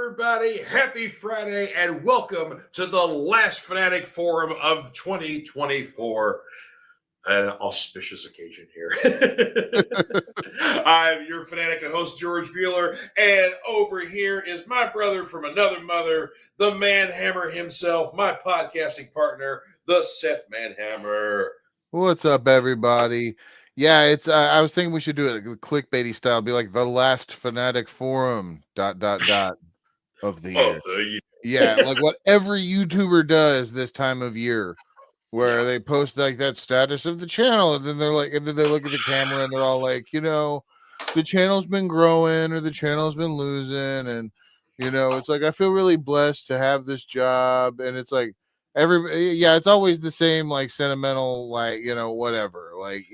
everybody. Happy Friday and welcome to the last Fanatic Forum of 2024. An auspicious occasion here. I'm your Fanatic and host, George Bueller, and over here is my brother from another mother, the Manhammer himself, my podcasting partner, the Seth Manhammer. What's up, everybody? Yeah, it's. I was thinking we should do it clickbaity style, be like the last Fanatic Forum ... of the year. Yeah, like what every YouTuber does this time of year, where they post like that status of the channel, and then they're like, and then they look at the camera and they're all like, the channel's been growing or the channel's been losing, and it's like I feel really blessed to have this job, and it's like it's always the same like sentimental like whatever like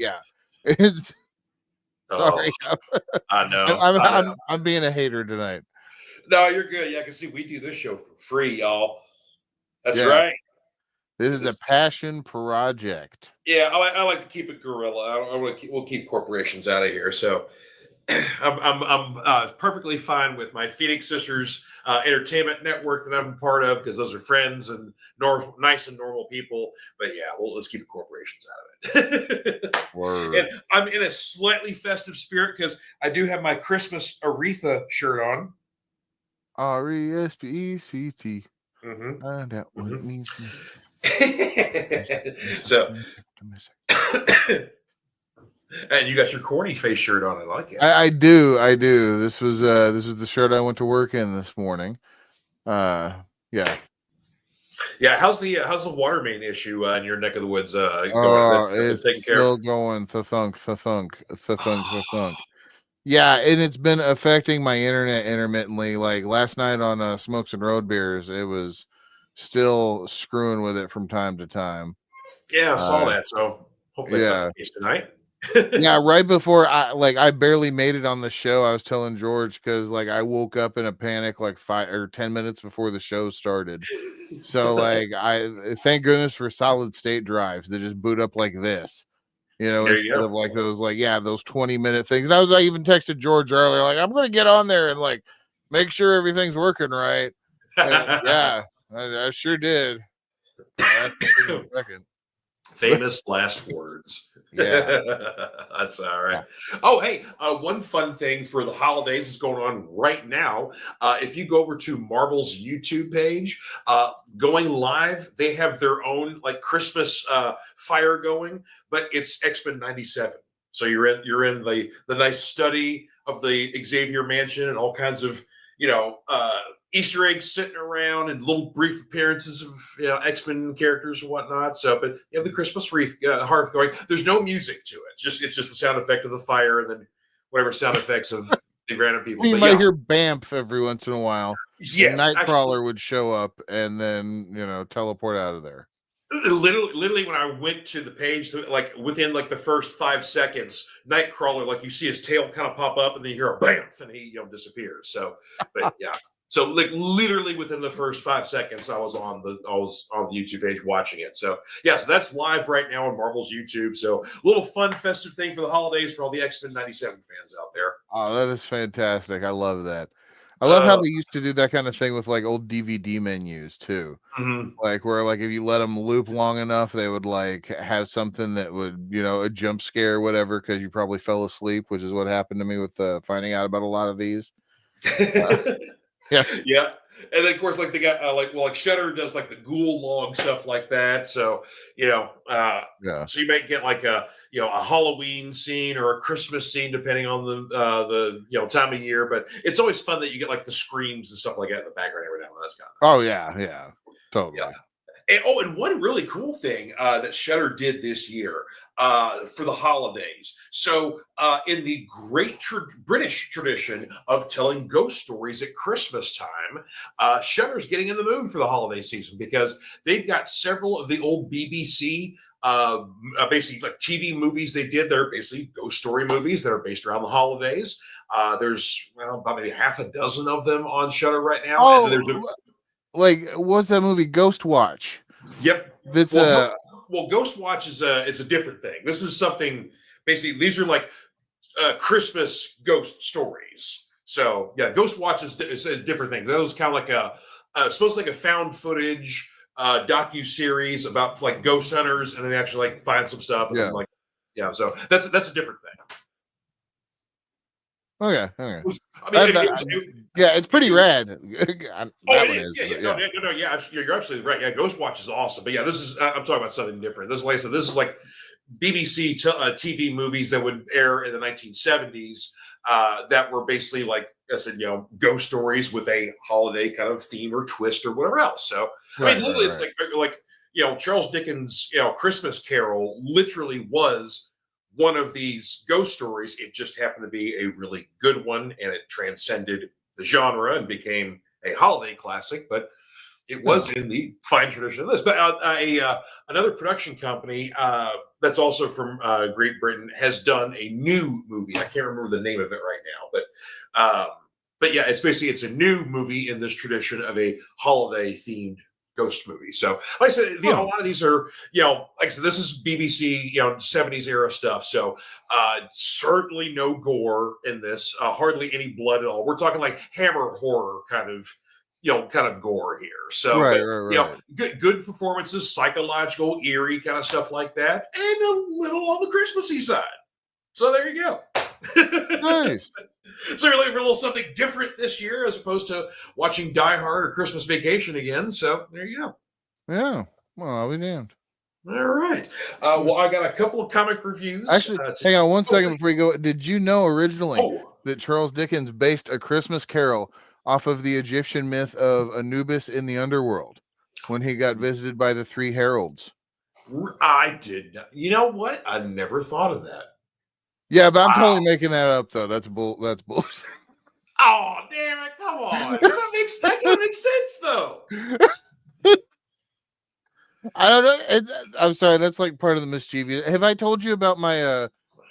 it's sorry. I know. I'm being a hater tonight. No, you're good. Yeah, I can see we do this show for free, y'all. That's right. This is a passion project. Yeah, I like to keep it guerrilla. We'll keep corporations out of here. So I'm perfectly fine with my Phoenix Sisters entertainment network that I'm a part of because those are friends and nice and normal people. But yeah, let's keep the corporations out of it. And I'm in a slightly festive spirit because I do have my Christmas Aretha shirt on. RESPECT. Find out what it means. So, and you got your corny face shirt on. I like it. I do. This was the shirt I went to work in this morning. Yeah. How's the water main issue in your neck of the woods going? It's still going. Thunk. Yeah, and it's been affecting my internet intermittently. Like last night on Smokes and Road Beers, it was still screwing with it from time to time. Yeah, I saw that. So hopefully it's not the case tonight. Yeah, right before I barely made it on the show. I was telling George because like I woke up in a panic like 5 or 10 minutes before the show started. So like I thank goodness for solid state drives that just boot up like this. Instead of like those 20-minute things. And I even texted George earlier, like, I'm going to get on there and like make sure everything's working right. Yeah, I sure did. Famous last words. Yeah. That's all right. Yeah. Oh, hey, one fun thing for the holidays is going on right now. If you go over to Marvel's YouTube page, going live, they have their own like Christmas fire going, but it's X-Men 97. So you're in the nice study of the Xavier Mansion and all kinds of Easter eggs sitting around and little brief appearances of X-Men characters and whatnot. So, but you have the Christmas hearth going. There's no music to it. It's just the sound effect of the fire and then whatever sound effects of the random people. You might hear Bamf every once in a while. Yes, Nightcrawler would show up and then teleport out of there. Literally, when I went to the page, like within like the first 5 seconds, Nightcrawler, like you see his tail kind of pop up, and then you hear a bamf, and he disappears. So, but yeah. So like literally within the first 5 seconds, I was on the YouTube page watching it. So yeah, so that's live right now on Marvel's YouTube. So a little fun festive thing for the holidays for all the X-Men 97 fans out there. Oh, that is fantastic. I love that. I love how they used to do that kind of thing with like old DVD menus too. Like where like if you let them loop long enough, they would like have something that would, a jump scare or whatever, because you probably fell asleep, which is what happened to me with finding out about a lot of these. Yeah. And then of course, like they got like Shudder does like the ghoul log stuff like that. So so you might get like a Halloween scene or a Christmas scene depending on the time of year. But it's always fun that you get like the screams and stuff like that in the background every now and then. That's kind of nice. Yeah, totally. Yeah. And one really cool thing that Shudder did this year for the holidays. So in the great British tradition of telling ghost stories at Christmas time, Shudder's getting in the mood for the holiday season because they've got several of the old BBC basically like TV movies they did. They're basically ghost story movies that are based around the holidays. There's about maybe half a dozen of them on Shudder right now. Oh, and there's like what's that movie? Ghost Watch. Yep. That's well, Ghost Watch is a different thing. This is something basically. These are like Christmas ghost stories. So yeah, Ghost Watch is different things. That was kind of like supposed to like a found footage docu series about like ghost hunters, and then actually like find some stuff, and then like so that's a different thing. Okay. I mean, it's pretty rad. That one is. Yeah, you're absolutely right. Yeah, Ghost Watch is awesome. But yeah, this is I'm talking about something different. This is like this is like BBC TV movies that would air in the 1970s that were basically like I said, ghost stories with a holiday kind of theme or twist or whatever else. So I mean, literally, it's like Charles Dickens' Christmas Carol literally was one of these ghost stories. It just happened to be a really good one, and it transcended the genre and became a holiday classic. But it was in the fine tradition of this. But another production company that's also from Great Britain has done a new movie. I can't remember the name of it right now, but yeah, it's a new movie in this tradition of a holiday themed ghost movie. So, like I said, a lot of these are, like I said, this is BBC, 70s era stuff. So, certainly no gore in this, hardly any blood at all. We're talking like Hammer horror kind of gore here. So, good performances, psychological, eerie kind of stuff like that, and a little on the Christmassy side. So there you go. Nice. So you're looking for a little something different this year as opposed to watching Die Hard or Christmas Vacation again. So there you go. Yeah. Well, I'll be damned. All right. Well, I got a couple of comic reviews. Actually, hang on one second before you go. Did you know originally that Charles Dickens based A Christmas Carol off of the Egyptian myth of Anubis in the underworld when he got visited by the three heralds? I did not. You know what? I never thought of that. Yeah, but I'm totally making that up, though. That's bullshit. Oh, damn it. Come on. That kind of makes sense, though. I don't know. I'm sorry. That's like part of the mischievous. Have I told you about my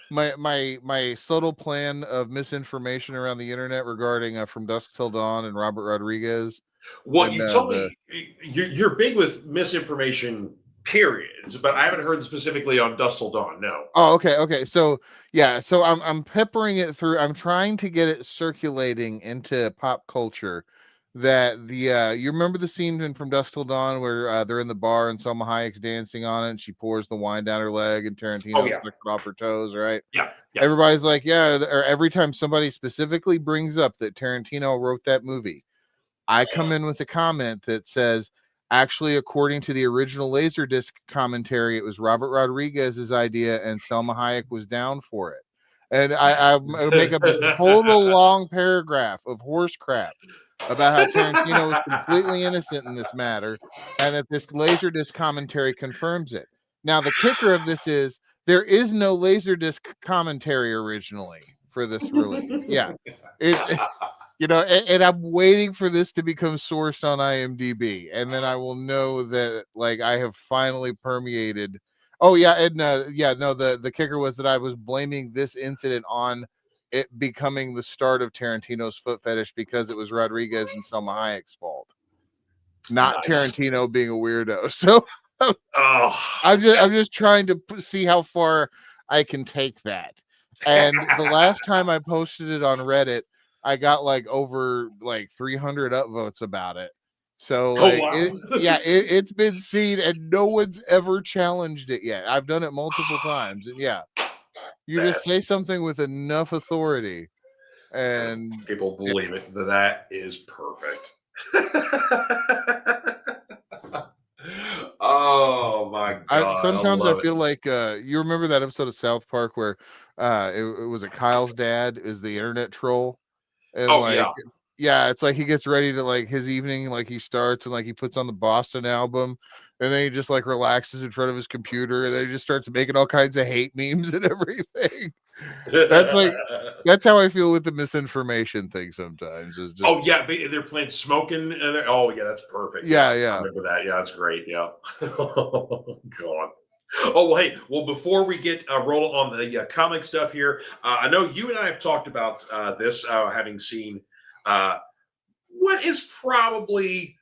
my subtle plan of misinformation around the internet regarding From Dusk Till Dawn and Robert Rodriguez? Well, you told me you're big with misinformation periods, but I haven't heard specifically on Dusk Till Dawn. No. Oh, okay. So I'm peppering it through. I'm trying to get it circulating into pop culture. That you remember the scene From Dusk Till Dawn where they're in the bar and Selma Hayek's dancing on it and she pours the wine down her leg and Tarantino sucks it off her toes, right? Yeah. Everybody's like, or every time somebody specifically brings up that Tarantino wrote that movie, I come in with a comment that says, actually, according to the original Laserdisc commentary, it was Robert Rodriguez's idea and Selma Hayek was down for it. And I make up this total long paragraph of horse crap about how Tarantino was completely innocent in this matter and that this Laserdisc commentary confirms it. Now, the kicker of this is there is no Laserdisc commentary originally for this release. Yeah. And I'm waiting for this to become sourced on IMDb, and then I will know that I have finally permeated. Oh yeah, and the kicker was that I was blaming this incident on it becoming the start of Tarantino's foot fetish because it was Rodriguez and Selma Hayek's fault, not Tarantino being a weirdo. So I'm just trying to see how far I can take that. And the last time I posted it on Reddit, I got over 300 upvotes about it. So it's been seen and no one's ever challenged it yet. I've done it multiple times, and just say something with enough authority, and people believe it. That is perfect. Oh my god! Sometimes I feel like you remember that episode of South Park where it was Kyle's dad is the internet troll. And it's like he gets ready to his evening, he starts and he puts on the Boston album and then he just relaxes in front of his computer and then he just starts making all kinds of hate memes and everything. That's how I feel with the misinformation thing sometimes. Is just, they're playing smoking and that's perfect. Yeah. I remember that. Yeah, that's great. Yeah. God. Oh, well, hey, before we get roll on the comic stuff here, I know you and I have talked about this, having seen what is probably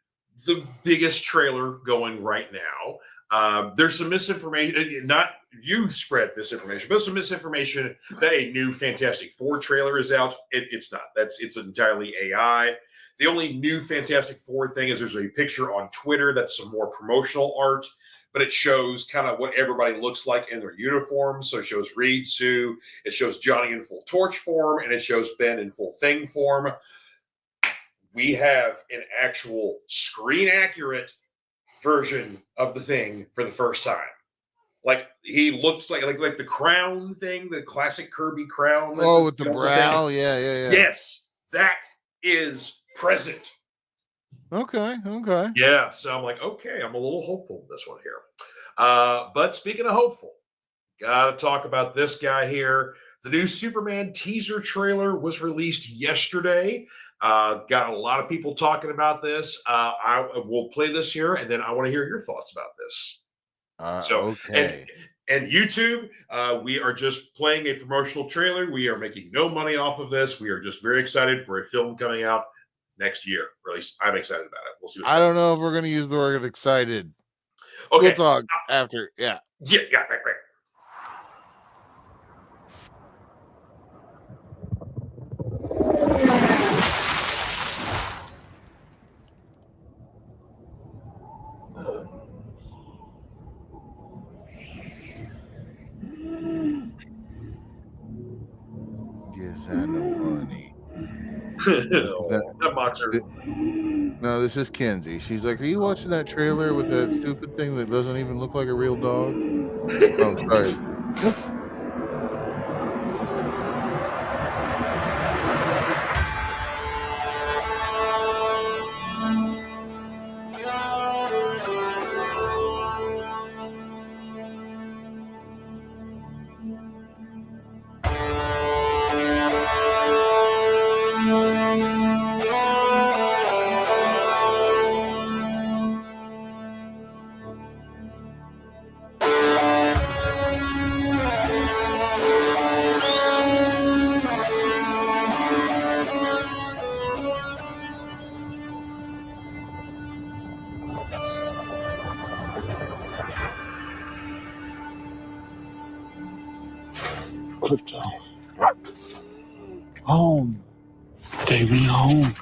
the biggest trailer going right now. There's some misinformation, not you spread misinformation, but some misinformation that a new Fantastic Four trailer is out. It's not. It's entirely AI. The only new Fantastic Four thing is there's a picture on Twitter that's some more promotional art, but it shows kind of what everybody looks like in their uniforms. So it shows Reed, Sue, it shows Johnny in full Torch form, and it shows Ben in full Thing form. We have an actual screen accurate version of the Thing for the first time. Like he looks like the crown thing, the classic Kirby crown. Oh, with the brow, yeah. Yes, that is present. Okay. Yeah, so I'm like, okay, I'm a little hopeful with this one here. But speaking of hopeful, gotta talk about this guy here. The new Superman teaser trailer was released yesterday. Got a lot of people talking about this. I will play this here, and then I want to hear your thoughts about this. Okay. And YouTube, we are just playing a promotional trailer. We are making no money off of this. We are just very excited for a film coming out next year. Or at least I'm excited about it. We'll see. I don't know if we're going to use the word excited. Okay. We'll talk after. Yeah. Yeah, right. Yes, I know, honey. That boxer. No, this is Kenzie. She's like, "Are you watching that trailer with that stupid thing that doesn't even look like a real dog?" Oh, sorry. Crypto. Home. Take me home.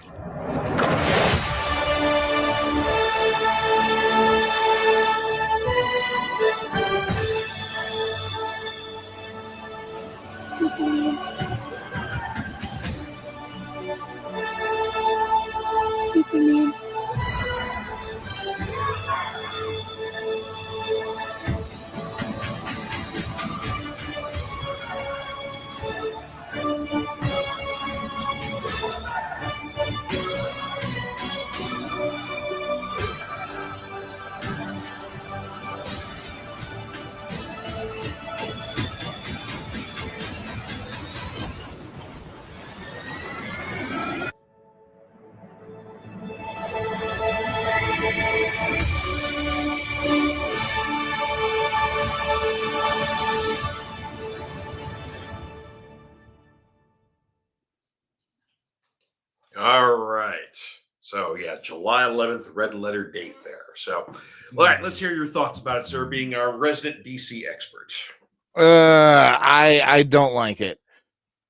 Superman. All right. So yeah, July 11th, red letter date there. So, all right, let's hear your thoughts about it, sir. Being our resident DC expert. I don't like it.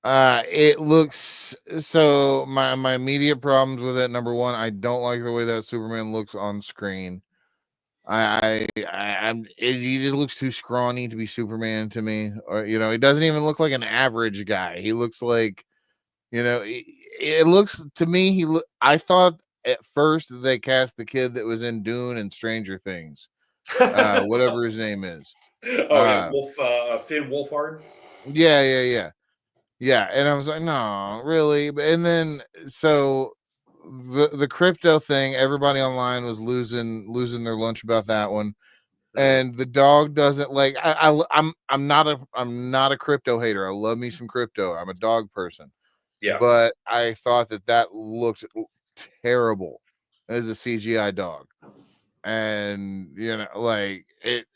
It looks so. My immediate problems with it. Number one, I don't like the way that Superman looks on screen. He just looks too scrawny to be Superman to me. Or he doesn't even look like an average guy. He looks like, it looks to me. I thought at first they cast the kid that was in Dune and Stranger Things, whatever his name is. Oh yeah, Finn Wolfhard. Yeah. And I was like, no, really. And then so the crypto thing, everybody online was losing their lunch about that one. And the dog doesn't like. I'm not a crypto hater. I love me some crypto. I'm a dog person. Yeah. But I thought that looked terrible as a CGI dog, and like it.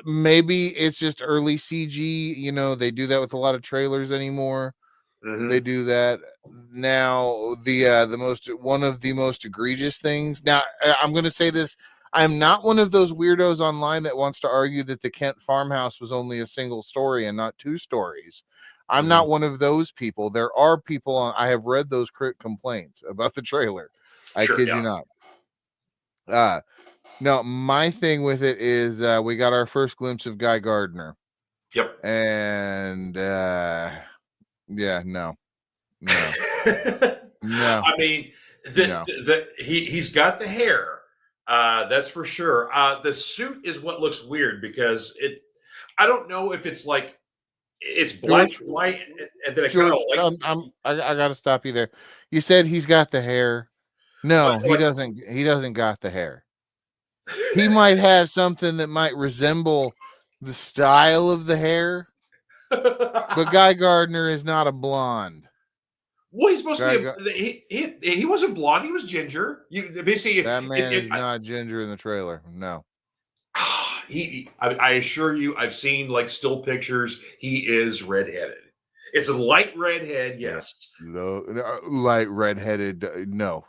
Maybe it's just early CG. They do that with a lot of trailers anymore. Mm-hmm. They do that now. One of the most egregious things. Now I'm going to say this. I'm not one of those weirdos online that wants to argue that the Kent farmhouse was only a single story and not 2 stories. I'm not one of those people. There are people on. I have read those complaints about the trailer. I Sure, kid yeah. you not. No, my thing with it is we got our first glimpse of Guy Gardner. Yep. And yeah, no. No. I mean, he's got the hair. That's for sure. The suit is what looks weird because I don't know if it's like it's black and white, and then it kind of like. I got to stop you there. You said he's got the hair. No, he doesn't. He doesn't got the hair. He might have something that might resemble the style of the hair, but Guy Gardner is not a blonde. Well, he's supposed to be. He wasn't blonde. He was ginger. That man is not ginger in the trailer. No. I assure you, I've seen like still pictures. He is redheaded. It's a light redhead, yes. No, light redheaded. No,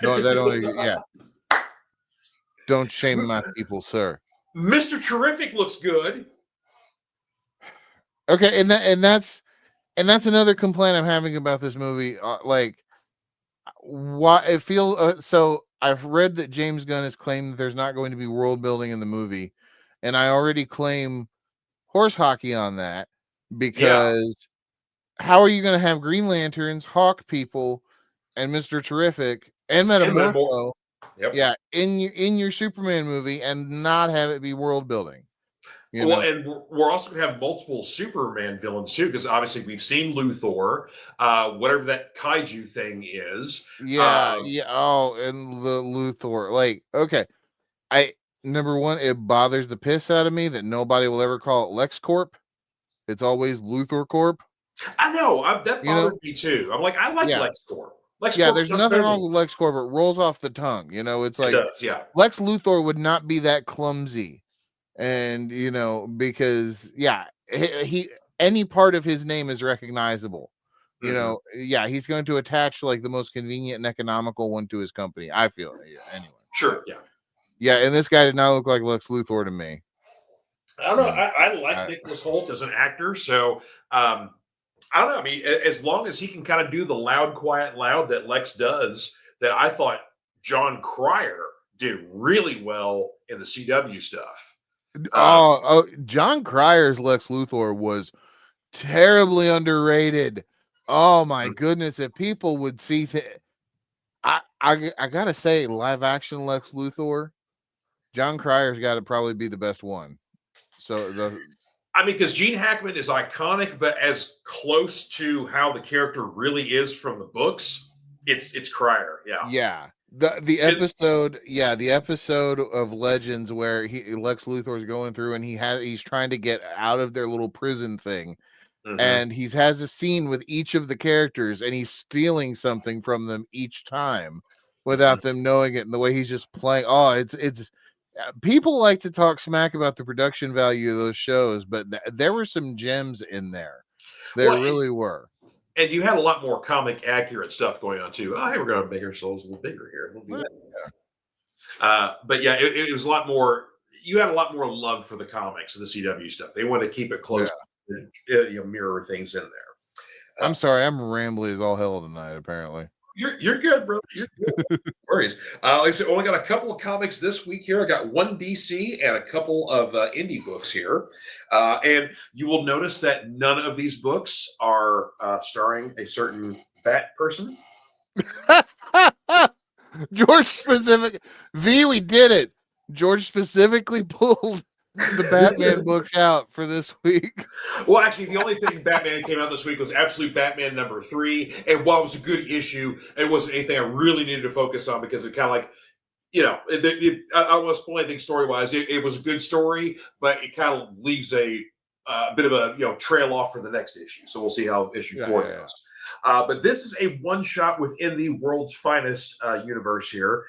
that only. Yeah. Don't shame my people, sir. Mr. Terrific looks good. Okay, and that's another complaint I'm having about this movie. Like, why it feels so. I've read that James Gunn has claimed that there's not going to be world building in the movie, and I already claim horse hockey on that because how are you going to have Green Lanterns, Hawk people, and Mr. Terrific and Metamorpho? Yep. Yeah, in your Superman movie and not have it be world building. And we're also going to have multiple Superman villains too, because obviously we've seen Luthor, whatever that kaiju thing is. Yeah. Oh, and the Luthor. Like, okay, number one, it bothers the piss out of me that nobody will ever call it LexCorp. It's always Luthor Corp. I know that bothered me too. I'm like, I like LexCorp. Yeah, there's nothing wrong with LexCorp. It rolls off the tongue. It's like it does, yeah. Lex Luthor would not be that clumsy, and because he any part of his name is recognizable. He's going to attach like the most convenient and economical one to his company. I feel anyway. Sure, yeah. And this guy did not look like Lex Luthor to me. I don't know. I like Nicholas Hoult as an actor, so. I don't know. I mean, as long as he can kind of do the loud, quiet, loud that Lex does, that I thought John Cryer did really well in the CW stuff. John Cryer's Lex Luthor was terribly underrated. Oh my goodness! If people would see I gotta say, live action Lex Luthor, John Cryer's got to probably be the best one. So because Gene Hackman is iconic, but as close to how the character really is from the books, it's Cryer. Yeah. The episode of Legends where Lex Luthor is going through and he's trying to get out of their little prison thing, and he has a scene with each of the characters, and he's stealing something from them each time without them knowing it. And the way he's just playing, it's. People like to talk smack about the production value of those shows, but there were some gems in there. There really were. And you had a lot more comic accurate stuff going on too. Hey, we're going to make ourselves a little bigger here. We'll do that. But yeah, it was a lot more. You had a lot more love for the comics and the CW stuff. They want to keep it close, mirror things in there. I'm sorry, I'm rambly as all hell tonight. Apparently. You're good, bro. You're good. No worries. Like I said, only got a couple of comics this week here. I got one DC and a couple of indie books here. And you will notice that none of these books are starring a certain Bat person. George we did it. George specifically pulled the Batman books out for this week. Well, actually, the only thing Batman came out this week was Absolute Batman #3. And while it was a good issue, it wasn't anything I really needed to focus on because it kind of like, I don't want to spoil anything story-wise. It was a good story, but it kind of leaves a bit of a trail off for the next issue. So we'll see how issue 4 goes. But this is a one-shot within the world's finest universe here.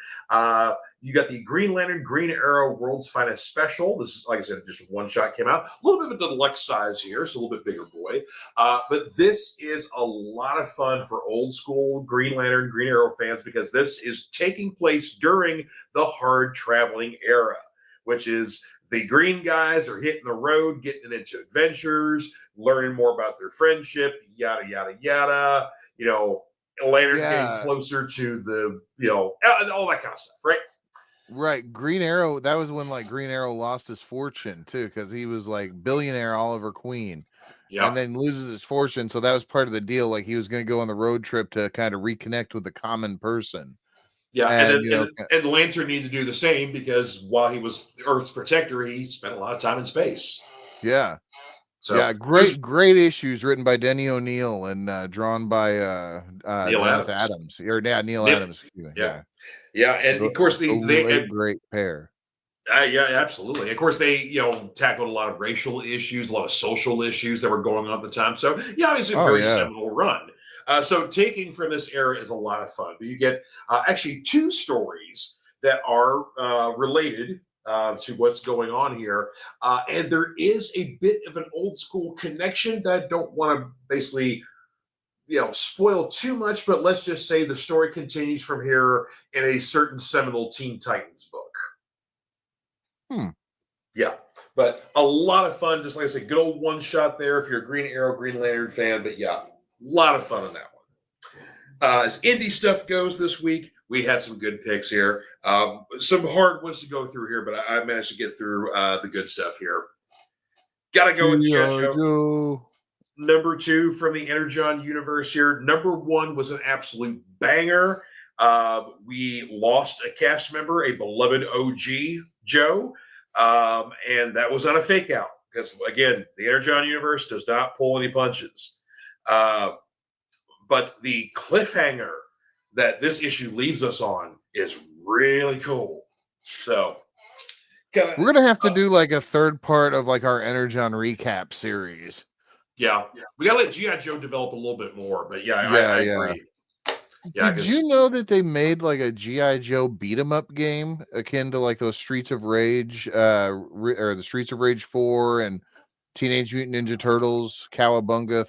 You got the Green Lantern Green Arrow World's Finest Special. This is, like I said, just one shot came out. A little bit of a deluxe size here, so a little bit bigger boy. But this is a lot of fun for old school Green Lantern Green Arrow fans because this is taking place during the hard traveling era, which is the green guys are hitting the road, getting into adventures, learning more about their friendship, yada, yada, yada. Lantern getting closer to the, all that kind of stuff, right? Right. Green Arrow, that was when like Green Arrow lost his fortune too, because he was like billionaire Oliver Queen. Yeah. And then loses his fortune. So that was part of the deal. Like he was going to go on the road trip to kind of reconnect with the common person. Yeah, and Lantern needed to do the same because while he was Earth's protector, he spent a lot of time in space. Yeah. So yeah, great issues written by Denny O'Neil and drawn by Neil Adams. Neil Adams. Yeah, and of course they great pair. Yeah, absolutely. Of course, they tackled a lot of racial issues, a lot of social issues that were going on at the time. So yeah, obviously a very seminal run. So taking from this era is a lot of fun. But you get actually two stories that are related to what's going on here. And there is a bit of an old school connection that I don't want to basically spoil too much, but let's just say the story continues from here in a certain seminal Teen Titans book. Yeah, but a lot of fun. Just like I said, good old one shot there if you're a Green Arrow, Green Lantern fan. But yeah, a lot of fun on that one. As indie stuff goes this week, we had some good picks here. Some hard ones to go through here, but I managed to get through the good stuff here. Got to go with Joe. Number 2 from the Energon universe here. Number 1 was an absolute banger. We lost a cast member, a beloved OG, Joe. And that was not a fake out because, again, the Energon universe does not pull any punches. But the cliffhanger that this issue leaves us on is really cool. So we're going to have to do like a third part of like our Energon recap series. Yeah. We got to let G.I. Joe develop a little bit more, but I agree. Yeah, did you know that they made like a G.I. Joe beat 'em up game akin to like those Streets of Rage, or the Streets of Rage 4 and Teenage Mutant Ninja Turtles, Cowabunga,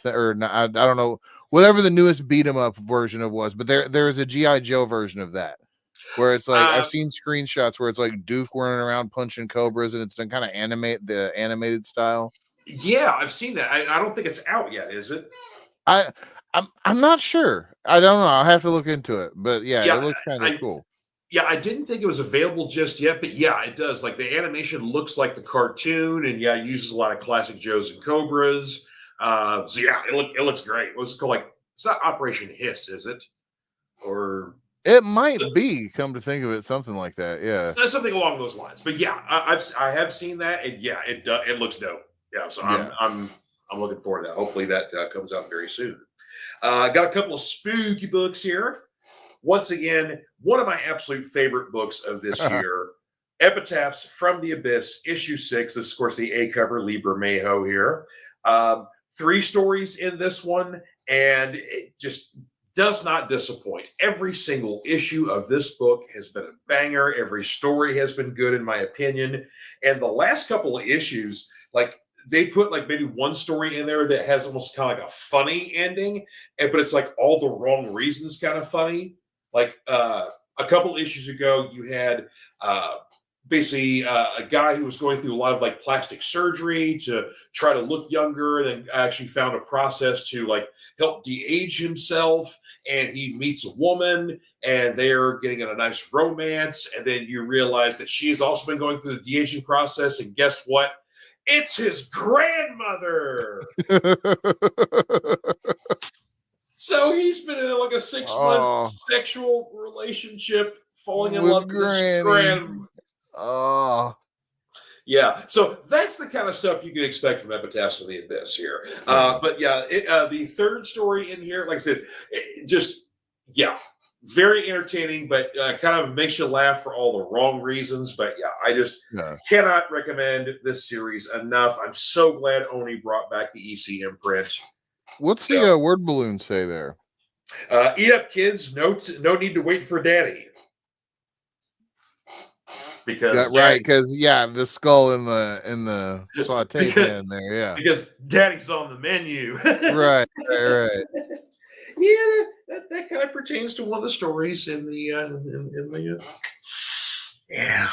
I don't know, whatever the newest beat 'em up version of was, but there is a G.I. Joe version of that where it's like I've seen screenshots where it's like Doof running around punching cobras and it's done kind of animated style. Yeah, I've seen that. I don't think it's out yet, is it? I'm not sure. I don't know. I'll have to look into it. But yeah, it looks kind of cool. Yeah, I didn't think it was available just yet, but yeah, it does. Like the animation looks like the cartoon, and yeah, it uses a lot of classic Joes and Cobras. So yeah, it looks great. What's it called? Like it's not Operation Hiss, is it? Or it might be. Come to think of it, something like that. Yeah, something along those lines. But yeah, I have seen that, and yeah, it looks dope. Yeah, so I'm looking forward to that. Hopefully that comes out very soon. Got a couple of spooky books here. Once again, one of my absolute favorite books of this year, Epitaphs from the Abyss, issue 6. This is, of course, the A cover, Lee Bermejo here. 3 stories in this one, and it just does not disappoint. Every single issue of this book has been a banger. Every story has been good, in my opinion. And the last couple of issues, like, they put like maybe one story in there that has almost kind of like a funny ending, but it's like all the wrong reasons kind of funny. Like a couple issues ago, you had basically a guy who was going through a lot of like plastic surgery to try to look younger, and then actually found a process to like help de-age himself. And he meets a woman, and they're getting in a nice romance. And then you realize that she has also been going through the de-aging process. And guess what? It's his grandmother. So he's been in like a 6-month sexual relationship, falling in love with his grandma. Oh. Yeah, so that's the kind of stuff you can expect from Epitaphs of the Abyss here. But yeah, the third story in here, like I said, very entertaining, but kind of makes you laugh for all the wrong reasons. But yeah, I just cannot recommend this series enough. I'm so glad Oni brought back the EC imprint. What's the word balloon say there? Eat up, kids. No need to wait for daddy. because right, because the skull in the saute because, pan there, yeah. because Daddy's on the menu. Right. Yeah, that kind of pertains to one of the stories in the yeah.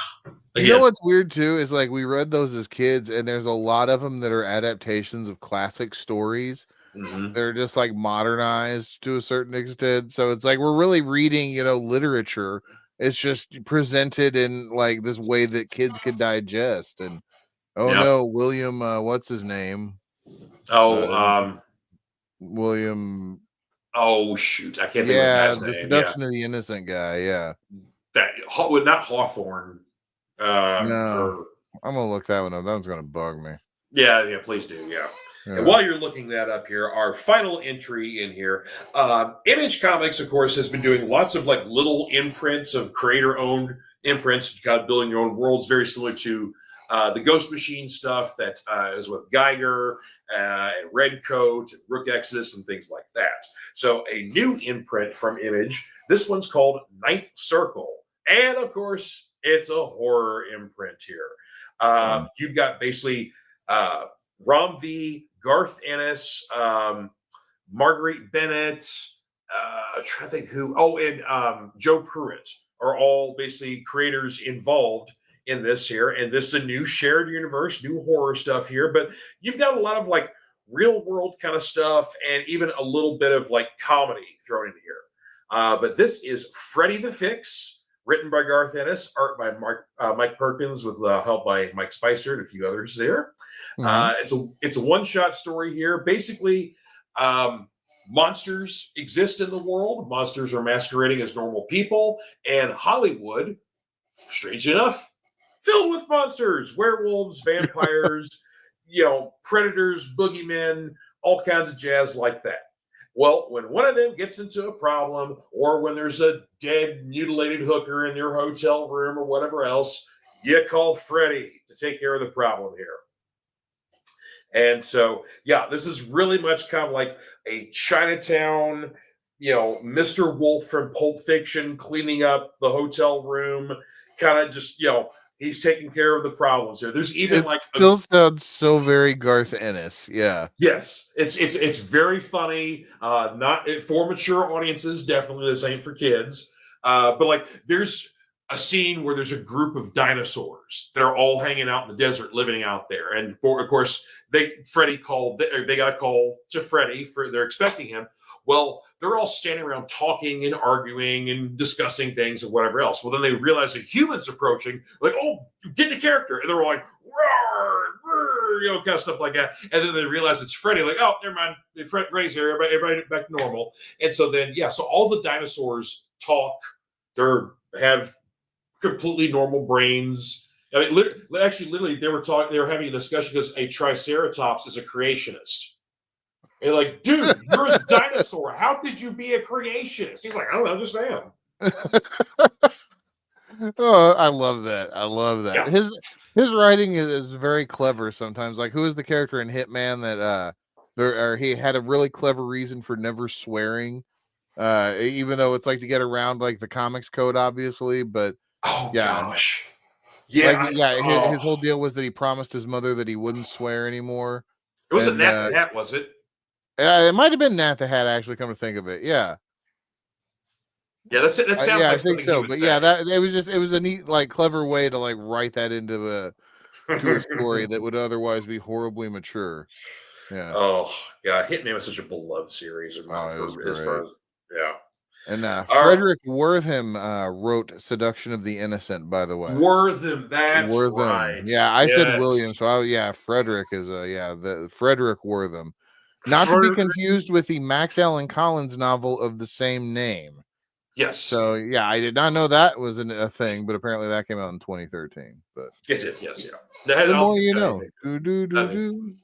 You know what's weird too is like we read those as kids, and there's a lot of them that are adaptations of classic stories. They're just like modernized to a certain extent. So it's like we're really reading, literature. It's just presented in like this way that kids could digest. And no, William, what's his name? William. Oh shoot, I can't think of the Yeah, guy's the name. Seduction of the Innocent guy. Yeah, that not Hawthorne. no, I'm gonna look that one up. That one's gonna bug me. Yeah, please do. Yeah. And while you're looking that up here, our final entry in here, Image Comics, of course, has been doing lots of like little imprints of creator-owned imprints, kind of building your own worlds, very similar to the Ghost Machine stuff that is with Geiger and Redcoat and Rook Exodus and things like that. So a new imprint from Image. This one's called Ninth Circle. And of course, it's a horror imprint here. You've got basically Rom V, Garth Ennis, Marguerite Bennett, I'm trying to think who. Oh, and Joe Pruitt are all basically creators involved in this here. And this is a new shared universe, new horror stuff here. But you've got a lot of like real world kind of stuff and even a little bit of like comedy thrown in here. But this is Freddy the Fix, written by Garth Ennis, art by Mike Perkins with help by Mike Spicer and a few others there. It's a one-shot story here. Basically, monsters exist in the world. Monsters are masquerading as normal people, and Hollywood, strange enough, filled with monsters, werewolves, vampires, predators, boogeymen, all kinds of jazz like that. Well, when one of them gets into a problem, or when there's a dead, mutilated hooker in your hotel room or whatever else, you call Freddy to take care of the problem here. And so, this is really much kind of like a Chinatown, Mr. Wolf from Pulp Fiction cleaning up the hotel room, kind of just, he's taking care of the problems here. There's even still sounds so very Garth Ennis. Yeah. Yes, it's very funny. Not for mature audiences. Definitely this ain't for kids. But like there's a scene where there's a group of dinosaurs that are all hanging out in the desert, living out there, and of course they got a call to Freddy they're expecting him. Well, they're all standing around talking and arguing and discussing things and whatever else. Well, then they realize a human's approaching, like, oh, get in character. And they're all like, roar, roar, kind of stuff like that. And then they realize it's Freddy, like, oh, never mind. Freddy's here. Everybody back to normal. And so then, so all the dinosaurs talk. Have completely normal brains. I mean, literally, they were having a discussion because a Triceratops is a creationist. And like, dude, you're a dinosaur. How could you be a creationist? He's like, I don't know, just am. Oh, I love that. Yeah. His writing is very clever sometimes. Like, who is the character in Hitman that he had a really clever reason for never swearing, even though it's like to get around like the comics code, obviously. But gosh, his whole deal was that he promised his mother that he wouldn't swear anymore. It wasn't Nat the Hat, was it? It might have been Nat the Hat, actually, come to think of it. Yeah. Yeah, that's it. That sounds like I think so. But it was a neat, like, clever way to like write that into a story that would otherwise be horribly mature. Yeah. Oh, yeah. Hitman was such a beloved series. Yeah. And Frederick Wortham wrote Seduction of the Innocent, by the way. Wortham, that's right. Yeah, I said William, so Frederick is the Frederick Wortham. Not to be confused with the Max Allan Collins novel of the same name. Yes. So I did not know that was a thing, but apparently that came out in 2013. But it did, yes, yeah. The more you know. Do.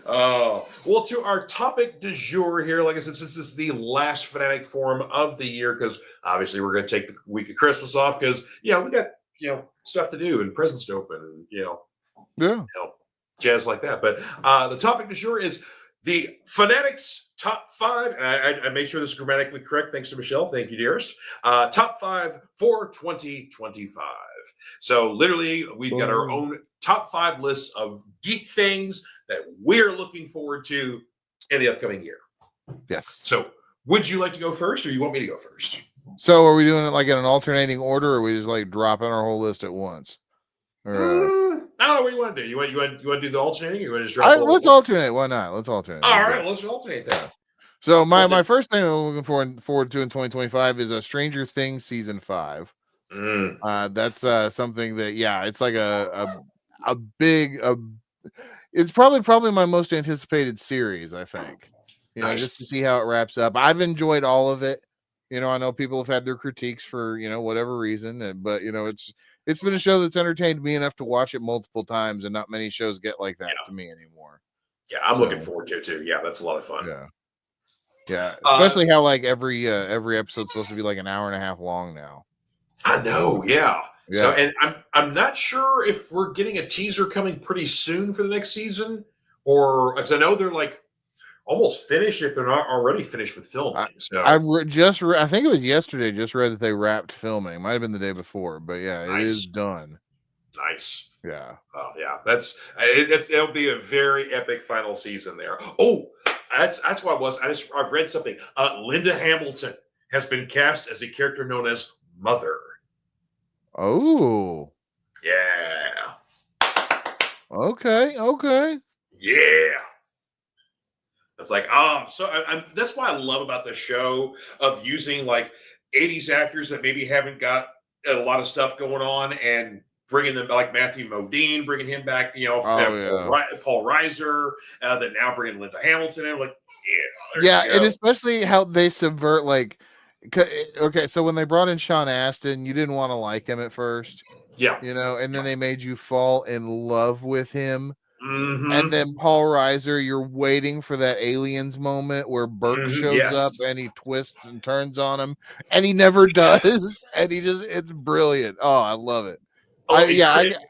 Well, to our topic du jour here, like I said, since this is the last Fanatic Forum of the year, because obviously we're going to take the week of Christmas off because we got stuff to do and presents to open, and jazz like that. But the topic du jour is the Fanatics top 5, and I made sure this is grammatically correct. Thanks to Michelle. Thank you, dearest. Top 5 for 2025. So literally, we've got our own top 5 lists of geek things that we're looking forward to in the upcoming year. Yes. So would you like to go first, or you want me to go first? So are we doing it like in an alternating order, or are we just like dropping our whole list at once? Or, I don't know what you want to do. You want to do the alternating, or you want to just drop let's alternate. Why not? Let's alternate. All right, let's alternate that. So my first thing I'm looking forward to in 2025 is a Stranger Things season 5. That's something that it's like a big it's probably my most anticipated series, I think. Nice. Just to see how it wraps up. I've enjoyed all of it. I know people have had their critiques for whatever reason, but it's been a show that's entertained me enough to watch it multiple times, and not many shows get like that to me anymore. Yeah, I'm looking forward to it too. Yeah, that's a lot of fun. Yeah, especially how like every episode's supposed to be like an hour and a half long now. I know, yeah. So, and I'm not sure if we're getting a teaser coming pretty soon for the next season, or because I know they're like almost finished if they're not already finished with filming. I think it was yesterday. Just read that they wrapped filming. Might have been the day before, but it is done. Nice. Yeah. Oh yeah, it'll be a very epic final season there. Oh, that's what it was. I've read something. Linda Hamilton has been cast as a character known as Mother. Oh. Yeah. Okay. Yeah. It's like, that's what I love about the show, of using like 80s actors that maybe haven't got a lot of stuff going on, and bringing them, like Matthew Modine, bringing him back, Paul Reiser, then now bringing Linda Hamilton in, like, and especially how they subvert, like, okay, so when they brought in Sean Astin, you didn't want to like him at first, and then they made you fall in love with him. Mm-hmm. And then Paul Reiser, you're waiting for that Aliens moment where Burke shows up and he twists and turns on him, and he never does. And it's brilliant. Oh, I love it. And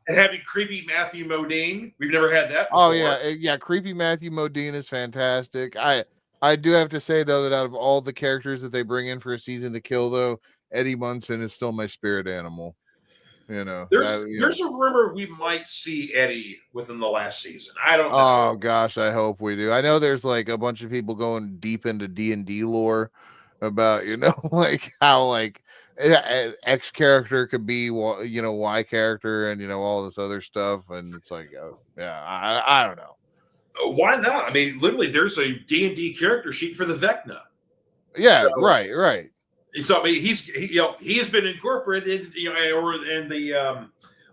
having creepy Matthew Modine, we've never had that before. Oh yeah, creepy Matthew Modine is fantastic. I do have to say though that out of all the characters that they bring in for a season to kill, though, Eddie Munson is still my spirit animal. There's a rumor we might see Eddie within the last season. I don't know. Oh gosh, I hope we do. I know there's like a bunch of people going deep into D&D lore about like how like X character could be Y character, and all this other stuff, and it's like I don't know. Why not? I mean, literally, there's a D&D character sheet for the Vecna. Yeah, so, right. So I mean, he has been incorporated, or in the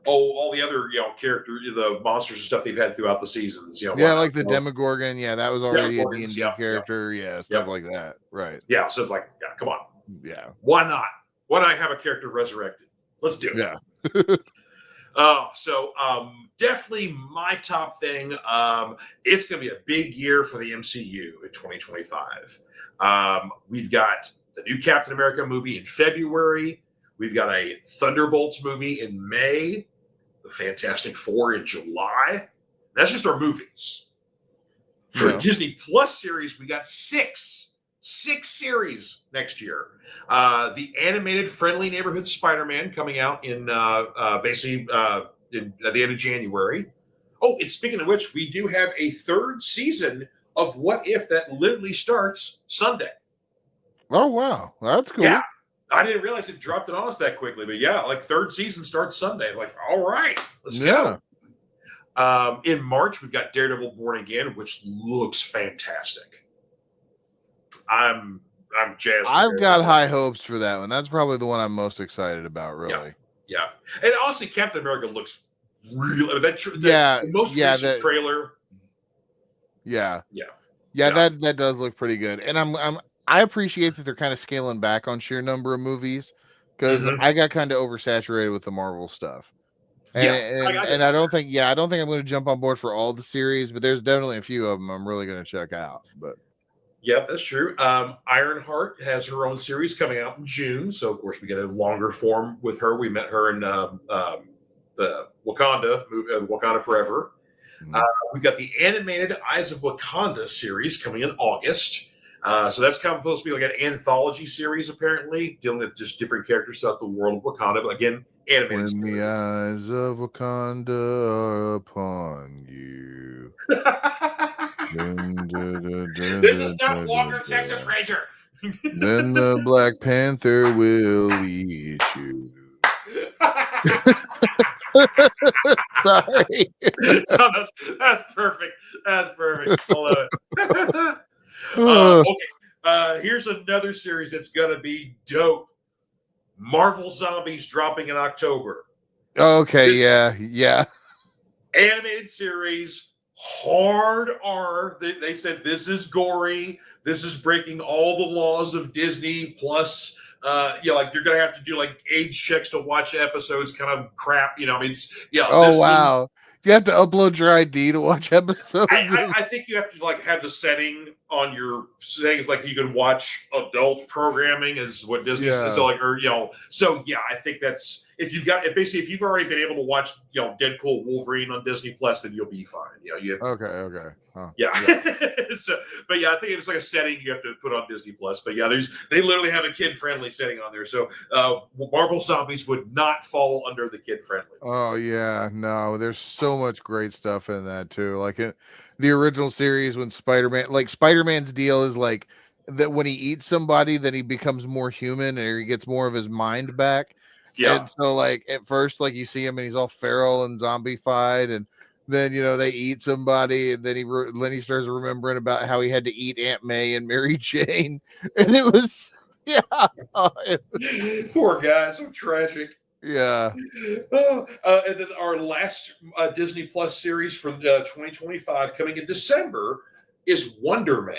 all the other character, the monsters and stuff they've had throughout the seasons. Like the Demogorgon. Yeah, that was already a D&D character. Stuff like that. Right. Yeah. So it's like, come on. Yeah. Why not? Why not have a character resurrected? Let's do it. Yeah. So definitely my top thing. It's going to be a big year for the MCU in 2025. We've got the new Captain America movie in February. We've got a Thunderbolts movie in May. The Fantastic Four in July. That's just our movies. For Disney Plus series, we got six series next year. The animated Friendly Neighborhood Spider-Man coming out in at the end of January. Oh, and speaking of which, we do have a third season of What If that literally starts Sunday. Oh, wow. That's cool. Yeah. I didn't realize it dropped it on us that quickly, but like third season starts Sunday. I'm like, all right, let's go. In March, we've got Daredevil Born Again, which looks fantastic. I'm jazzed. I've got high hopes for that one. That's probably the one I'm most excited about, really. Yeah. And honestly, Captain America looks really most recent trailer. That does look pretty good. And I appreciate that they're kind of scaling back on sheer number of movies, because I got kind of oversaturated with the Marvel stuff. And I don't think I'm going to jump on board for all the series, but there's definitely a few of them I'm really going to check out. But yeah, that's true. Ironheart has her own series coming out in June, so of course we get a longer form with her. We met her in the Wakanda movie, Wakanda Forever. We've got the animated Eyes of Wakanda series coming in August. So that's kind of supposed to be like an anthology series, apparently, dealing with just different characters throughout the world of Wakanda. But again, animated When series. the eyes of Wakanda are upon you. This is not Walker, Texas Ranger. Then the Black Panther will eat you. Sorry. No, that's perfect. That's perfect. I love it. Okay. Here's another series that's gonna be dope. Marvel Zombies dropping in October. Okay, yeah. Animated series, hard R. They said this is gory. This is breaking all the laws of Disney. Plus, like you're gonna have to do like age checks to watch episodes. Kind of crap. I mean, Oh wow. You have to upload your ID to watch episodes. I think you have to like have the setting on your settings, like you can watch adult programming, is what Disney says. So I think that's if you've already been able to watch Deadpool, Wolverine on Disney Plus, then you'll be fine. Okay. Huh. Yeah. But I think it's like a setting you have to put on Disney Plus. But they literally have a kid friendly setting on there. So Marvel Zombies would not fall under the kid friendly. Oh yeah, no, there's so much great stuff in that too. Like the original series when Spider-Man's deal is like that when he eats somebody, then he becomes more human and he gets more of his mind back. Yeah. And so like at first, like you see him and he's all feral and zombified, and then they eat somebody, and then he starts remembering about how he had to eat Aunt May and Mary Jane, and it was Poor guy, so tragic. Yeah. And then our last Disney Plus series from 2025 coming in December is Wonder Man.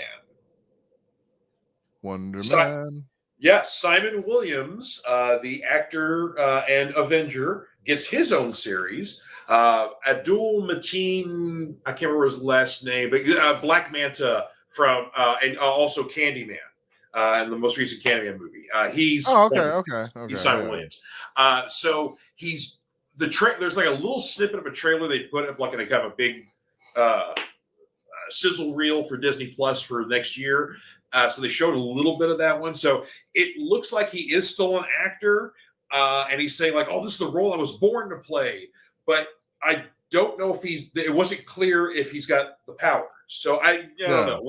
Man. Yes, Simon Williams, the actor and Avenger, gets his own series. Abdul Mateen, I can't remember his last name, but Black Manta from, and also Candyman. In the most recent Candyman movie, he's okay. He's Simon Williams. So he's there's like a little snippet of a trailer they put up, like in a kind of a big sizzle reel for Disney Plus for next year. So they showed a little bit of that one. So it looks like he is still an actor, and he's saying like, "Oh, this is the role I was born to play." But I don't know if it wasn't clear if he's got the power. So I don't know.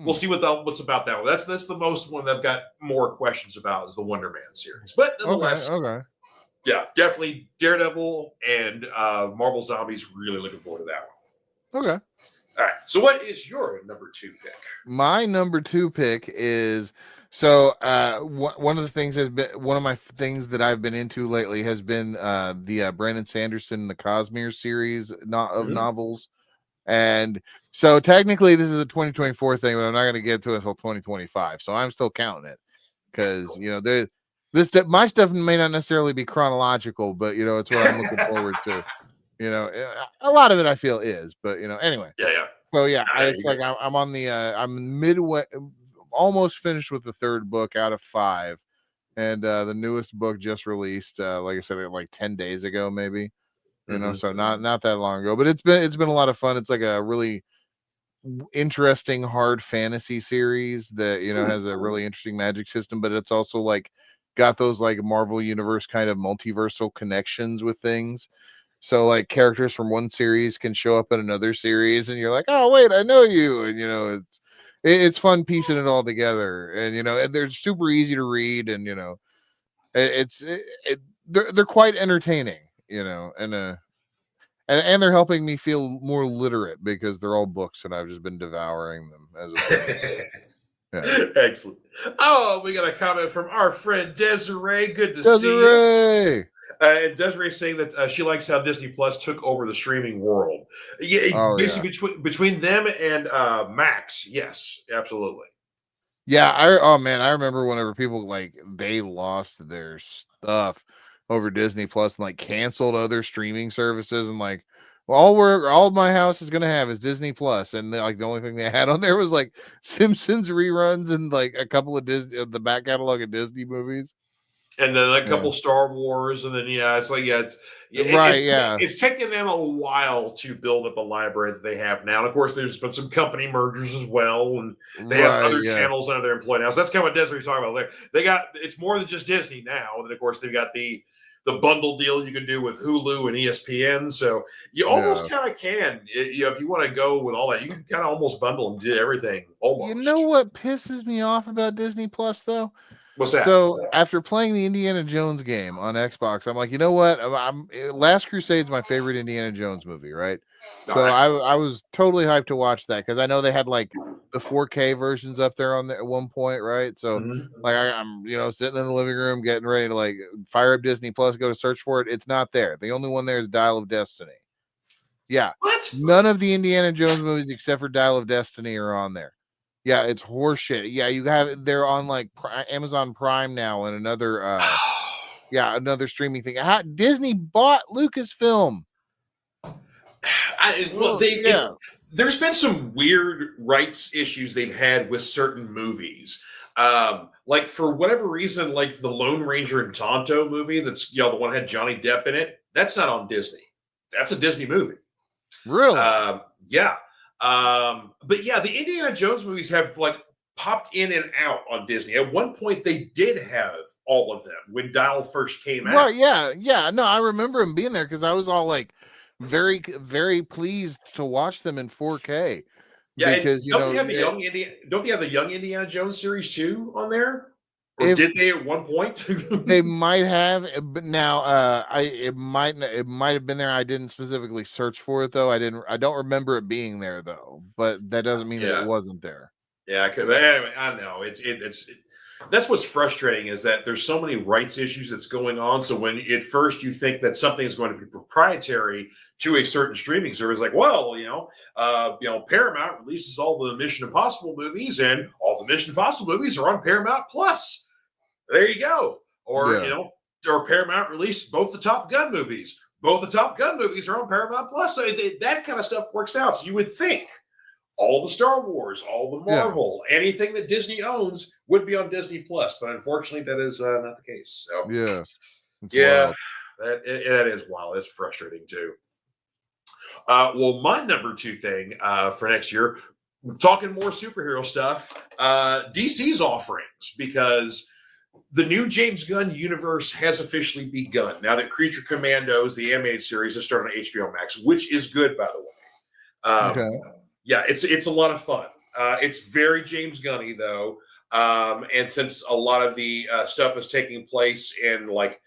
We'll see what's about that one. That's the most one that I've got more questions about is the Wonder Man series. But nonetheless, okay. Yeah, definitely Daredevil and Marvel Zombies. Really looking forward to that one. Okay. All right. So what is your number 2 pick? My number 2 pick is one of the things one of my things that I've been into lately has been the Brandon Sanderson, the Cosmere series of novels. And so technically this is a 2024 thing, but I'm not going to get to it until 2025. So I'm still counting it because, my stuff may not necessarily be chronological, but it's what I'm looking forward to. A lot of it I feel is, but anyway. Yeah. So it's like I'm on the I'm midway, almost finished with the 3rd book out of 5, and the newest book just released. Like I said, like 10 days ago, maybe. So not that long ago, but it's been a lot of fun. It's like a really interesting hard fantasy series that has a really interesting magic system, but it's also like got those like Marvel Universe kind of multiversal connections with things. So like characters from one series can show up in another series, and you're like, oh wait, I know you, and it's fun piecing it all together, and and they're super easy to read, and they're quite entertaining, and they're helping me feel more literate because they're all books and I've just been devouring them Excellent. Oh, we got a comment from our friend Desiree. Good to see you. And Desiree saying that she likes how Disney Plus took over the streaming world. Basically between them and Max. Yes, absolutely. Yeah, I remember whenever people they lost their stuff over Disney Plus and canceled other streaming services, and all my house is gonna have is Disney Plus, and the only thing they had on there was Simpsons reruns and a couple of the back catalog of Disney movies. and then a couple Star Wars, and then it's taken them a while to build up a library that they have now. And of course, there's been some company mergers as well, and they have other channels under their employ now. So that's kind of what Desiree's talking about. They got it's more than just Disney now, and then of course they've got the bundle deal you can do with Hulu and ESPN. So you almost kind of can, if you want to go with all that, you can kind of almost bundle and do everything. Almost. You know what pisses me off about Disney Plus though? What's that? So after playing the Indiana Jones game on Xbox, I'm like, you know what? Last Crusade's my favorite Indiana Jones movie, right? So I was totally hyped to watch that because I know they had like the 4K versions up there on there at one point, right? So like I'm sitting in the living room getting ready to like fire up Disney Plus, go to search for it. It's not there. The only one there is Dial of Destiny. Yeah. What? None of the Indiana Jones movies except for Dial of Destiny are on there. Yeah, it's horseshit. Yeah, you have they're on like Amazon Prime now and another another streaming thing. Disney bought Lucasfilm. There's been some weird rights issues they've had with certain movies. Like for whatever reason, like the Lone Ranger and Tonto movie, that's the one that had Johnny Depp in it. That's not on Disney. That's a Disney movie. Really? Yeah. But yeah, the Indiana Jones movies have like popped in and out on Disney. At one point, they did have all of them when Dial first came out. Right? Yeah. No, I remember them being there because I was all like very, very pleased to watch them in 4K. Yeah, because don't they have the Young Indiana Jones series too on there? Or did they at one point? They might have, but now it might have been there. I didn't specifically search for it though. I don't remember it being there though. But that doesn't mean that it wasn't there. Yeah, anyway, I know it's that's what's frustrating is that there's so many rights issues that's going on. So when at first you think that something is going to be proprietary to a certain streaming service, like, well, Paramount releases all the Mission Impossible movies, and all the Mission Impossible movies are on Paramount Plus. There you go. Or or Paramount released both the Top Gun movies. Both the Top Gun movies are on Paramount Plus. So that kind of stuff works out. So you would think all the Star Wars, all the Marvel, anything that Disney owns would be on Disney Plus, but unfortunately, that is not the case. So wild. That is wild. It's frustrating too. Well, my number 2 thing for next year, talking more superhero stuff, DC's offerings, because the new James Gunn universe has officially begun now that Creature Commandos, the animated series, has started on HBO Max, which is good, by the way. Yeah, it's a lot of fun. It's very James Gunny though, and since a lot of the stuff is taking place in like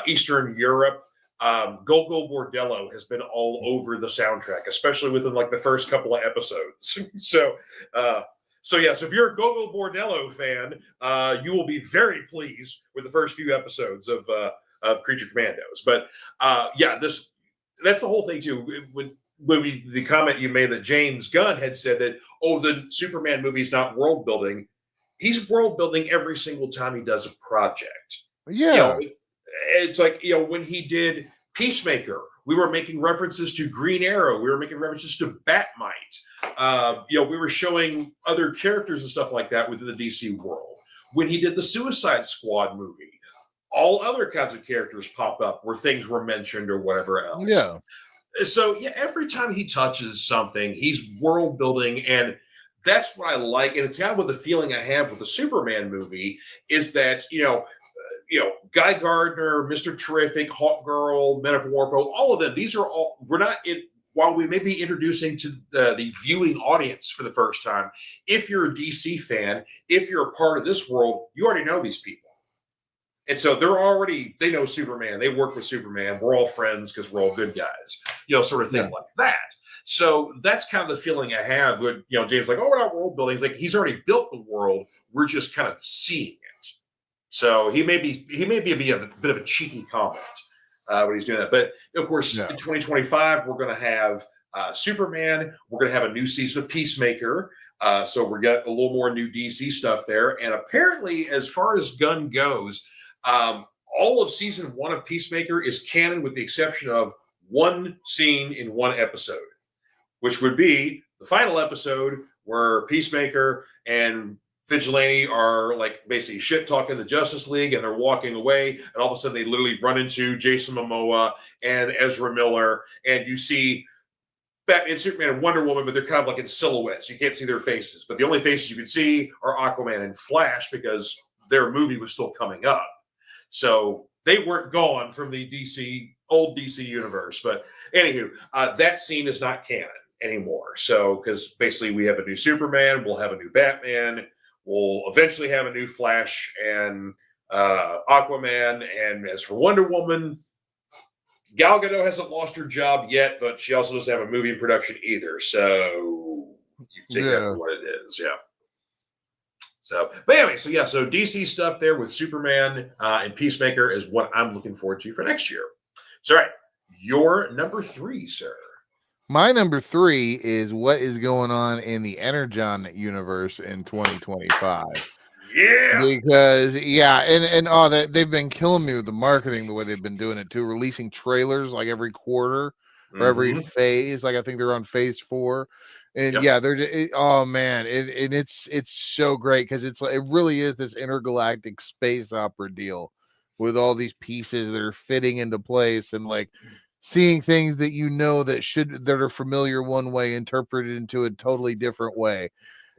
Eastern Europe, Gogol Bordello has been all over the soundtrack, especially within like the first couple of episodes. So if you're a Gogol Bordello fan, you will be very pleased with the first few episodes of Creature Commandos. But that's the whole thing too. The comment you made that James Gunn had said that, the Superman movie is not world building. He's world building every single time he does a project. Yeah. It's like, when he did Peacemaker, we were making references to Green Arrow. We were making references to Batmite. We were showing other characters and stuff like that within the DC world. When he did the Suicide Squad movie, all other kinds of characters pop up where things were mentioned or whatever else. Yeah. So every time he touches something, he's world building, and that's what I like. And it's kind of what the feeling I have with the Superman movie is that Guy Gardner, Mr. Terrific, Hawk Girl, Men of Warfare, all of them. These are all while we may be introducing to the viewing audience for the first time. If you're a DC fan, if you're a part of this world, you already know these people. And so they know Superman. They work with Superman. We're all friends because we're all good guys, sort of thing like that. So that's kind of the feeling I have with, James, like, we're not world building. It's like he's already built the world. We're just kind of seeing it. So he may be a bit of a cheeky comment when he's doing that. But of course, in 2025, we're going to have Superman. We're going to have a new season of Peacemaker. So we're got a little more new DC stuff there. And apparently, as far as Gunn goes, all of season 1 of Peacemaker is canon with the exception of one scene in one episode, which would be the final episode where Peacemaker and vigilante are like basically shit talking the Justice League, and they're walking away, and all of a sudden they literally run into Jason Momoa and Ezra Miller, and you see Batman, Superman, and Wonder Woman, but they're kind of like in silhouettes. You can't see their faces, but the only faces you can see are Aquaman and Flash because their movie was still coming up. So they weren't gone from the old DC universe. But anywho, that scene is not canon anymore. So because basically we have a new Superman, we'll have a new Batman, we'll eventually have a new Flash and Aquaman. And as for Wonder Woman, Gal Gadot hasn't lost her job yet, but she also doesn't have a movie in production either. So you take that for what it is. Yeah. So, but anyway, so DC stuff there with Superman and Peacemaker is what I'm looking forward to for next year. So, all right, your number 3, sir. My number 3 is what is going on in the Energon universe in 2025. Yeah. Because and they've been killing me with the marketing the way they've been doing it too, releasing trailers like every quarter or every phase. Like I think they're on phase 4. And it's so great because it really is this intergalactic space opera deal with all these pieces that are fitting into place, and like seeing things that that are familiar one way interpreted into a totally different way.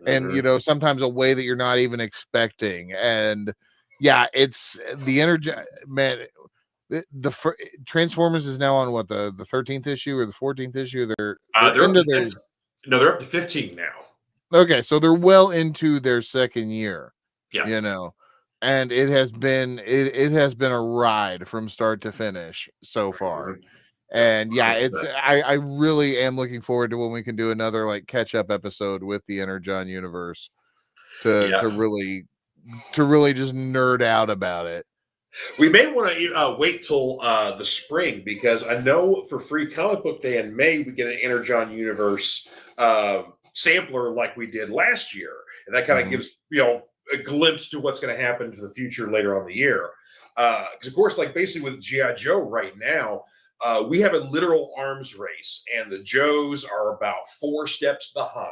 And sometimes a way that you're not even expecting. And it's the energy, man. The Transformers is now on what, the 13th issue or the 14th issue. They're into their they're up to 15 now. Okay, so they're well into their second year. Yeah. And it has been a ride from start to finish so far. And I really am looking forward to when we can do another like catch up episode with the Energon universe to really just nerd out about it. We may want to wait till the spring, because I know for Free Comic Book Day in May we get an Energon universe sampler like we did last year, and that kind of gives a glimpse to what's going to happen to the future later on the year. Because of course, like basically with G.I. Joe right now, we have a literal arms race, and the Joes are about 4 steps behind.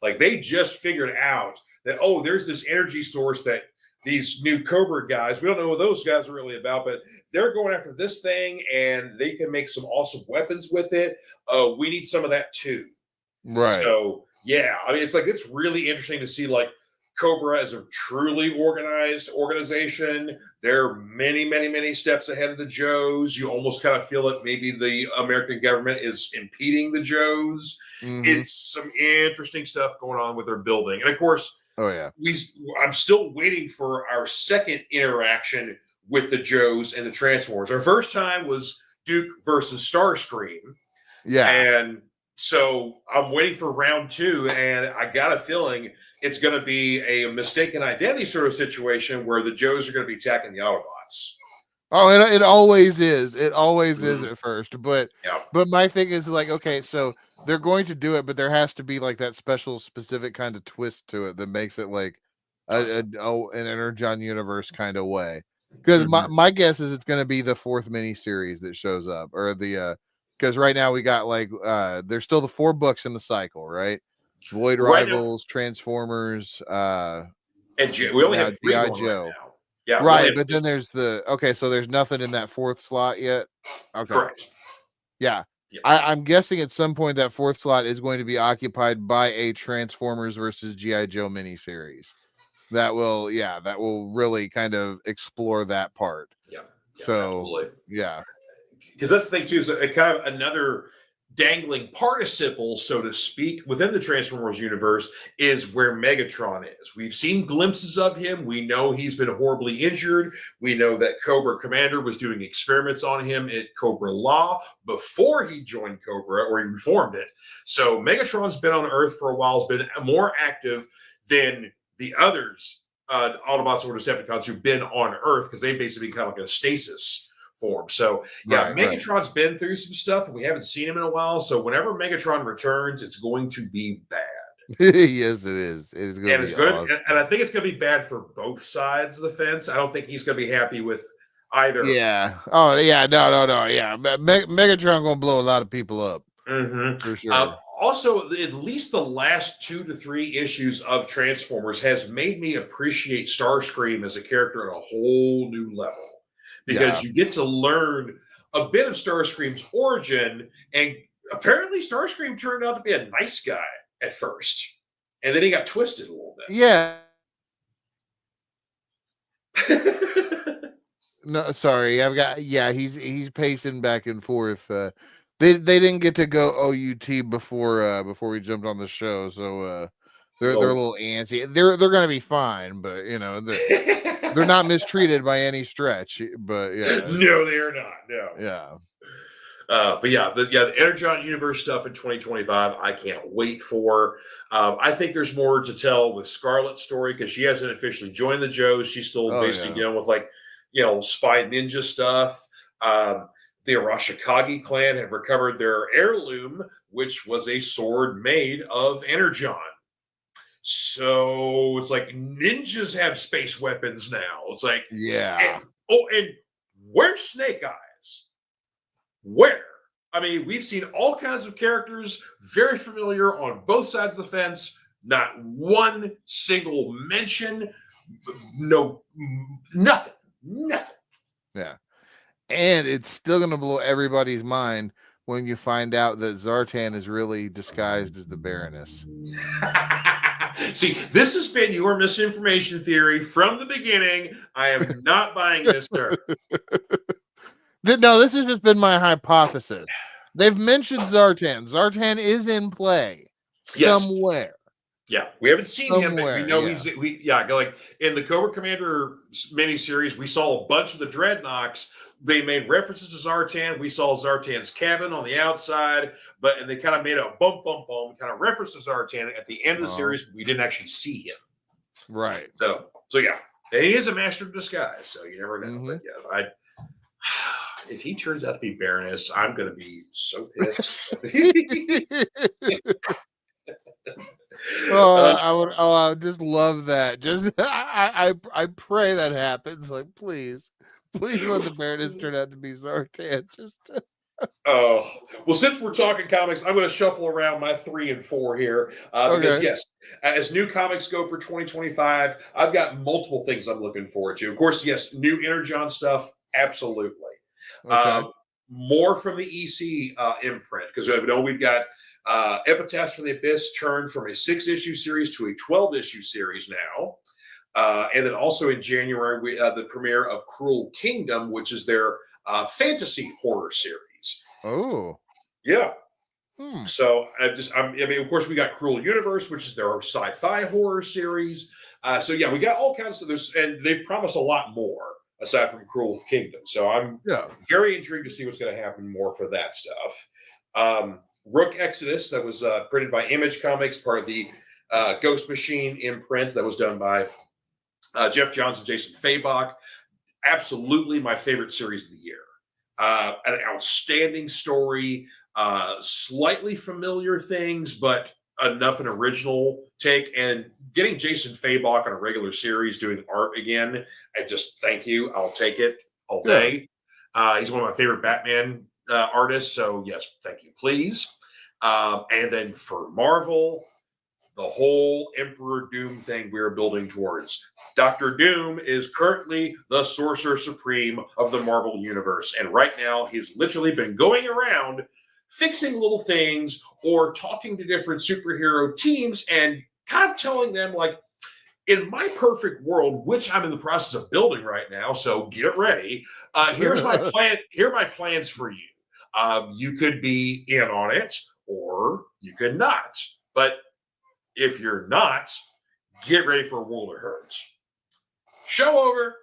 Like they just figured out that, there's this energy source that these new Cobra guys, we don't know what those guys are really about, but they're going after this thing and they can make some awesome weapons with it. We need some of that too. Right. So, it's really interesting to see like Cobra as a truly organized organization. They're many, many, many steps ahead of the Joes. You almost kind of feel that maybe the American government is impeding the Joes. It's some interesting stuff going on with their building. And of course, I'm still waiting for our second interaction with the Joes and the Transformers. Our first time was Duke versus Starscream. Yeah. And so I'm waiting for round 2, and I got a feeling it's going to be a mistaken identity sort of situation where the Joes are going to be attacking the Autobots. Oh, it always is. It always is at first. But my thing is like, okay, so they're going to do it, but there has to be like that specific kind of twist to it that makes it like an Energon universe kind of way. Because my guess is it's going to be the 4th miniseries that shows up, or because right now we got like there's still the 4 books in the cycle, right? Void Rivals, Transformers, and we only have 3 G.I. going Joe. right now. Yeah, right, but then there's so there's nothing in that 4th slot yet. Okay, correct. Yeah. I'm guessing at some point that 4th slot is going to be occupied by a Transformers versus G.I. Joe miniseries. That will really kind of explore that part. Yeah. So absolutely. Yeah. Because that's the thing too, is a kind of another dangling participle, so to speak, within the Transformers universe is where Megatron is. We've seen glimpses of him. We know he's been horribly injured. We know that Cobra Commander was doing experiments on him at Cobra Law before he joined Cobra, or he reformed it. So Megatron's been on Earth for a while, has been more active than the others, Autobots or Decepticons who've been on Earth, because they basically kind of like a stasis form. So Megatron's been through some stuff, and we haven't seen him in a while. So whenever Megatron returns, it's going to be bad. Yes, it is. It's going to be awesome. And I think it's going to be bad for both sides of the fence. I don't think he's going to be happy with either. Yeah. Oh, yeah. No. Yeah. Megatron going to blow a lot of people up. For sure. Also, at least the last 2 to 3 issues of Transformers has made me appreciate Starscream as a character on a whole new level, because you get to learn a bit of Starscream's origin, and apparently Starscream turned out to be a nice guy at first, and then he got twisted a little bit. Yeah. No, sorry. He's pacing back and forth. They didn't get to go OUT before we jumped on the show, so they're a little antsy. They're gonna be fine, but they're not mistreated by any stretch. But yeah, no, they are not. No. Yeah. But yeah, the Energon Universe stuff in 2025, I can't wait for. I think there's more to tell with Scarlet's story, because she hasn't officially joined the Joes. She's still basically dealing with spy ninja stuff. The Arashikage clan have recovered their heirloom, which was a sword made of Energon. So it's like ninjas have space weapons now. It's like, yeah. And where's Snake Eyes? Where? I mean, we've seen all kinds of characters, very familiar on both sides of the fence. Not one single mention. No, nothing. Yeah. And it's still going to blow everybody's mind when you find out that Zartan is really disguised as the Baroness. See, this has been your misinformation theory from the beginning. I am not buying this, sir. No, this has just been my hypothesis. They've mentioned Zartan. Zartan is in play somewhere. Yeah, we haven't seen him, but we know he's like in the Cobra Commander miniseries, we saw a bunch of the Dreadnoks. They made references to Zartan. We saw Zartan's cabin on the outside, and they kind of made a bump, kind of reference to Zartan at the end of the series, but we didn't actually see him. Right. So yeah, and he is a master of disguise, so you never know. Mm-hmm. But yeah, if he turns out to be Baroness, I'm going to be so pissed. I would just love that. Just I pray that happens. Like, please let the Baroness turn out to be Zartan. Oh, well, since we're talking comics, I'm going to shuffle around my 3 and 4 here. Because, yes, as new comics go for 2025, I've got multiple things I'm looking forward to. Of course, yes, new Energon stuff, absolutely. Okay. More from the EC imprint, because I know we've got Epitaphs from the Abyss turned from a 6-issue series to a 12-issue series now. And then also in January, the premiere of Cruel Kingdom, which is their fantasy horror series. Oh. Yeah. So of course, we got Cruel Universe, which is their sci-fi horror series. So yeah, we got all kinds of this, and they've promised a lot more aside from Cruel Kingdom. So I'm very intrigued to see what's going to happen more for that stuff. Rook Exodus, that was printed by Image Comics, part of the Ghost Machine imprint that was done by Jeff Johns and Jason Fabok. Absolutely my favorite series of the year. An outstanding story, slightly familiar things, but enough an original take. And getting Jason Fabok on a regular series doing art again, I just thank you. I'll take it all day. He's one of my favorite Batman artists. So yes, thank you, please. And then for Marvel, the whole Emperor Doom thing we're building towards. Dr. Doom is currently the Sorcerer Supreme of the Marvel Universe. And right now, he's literally been going around fixing little things or talking to different superhero teams and kind of telling them, like, in my perfect world, which I'm in the process of building right now, so get ready. Here's my plan. Here are my plans for you. You could be in on it, or you could not. But if you're not, get ready for a world of hurt. Show over.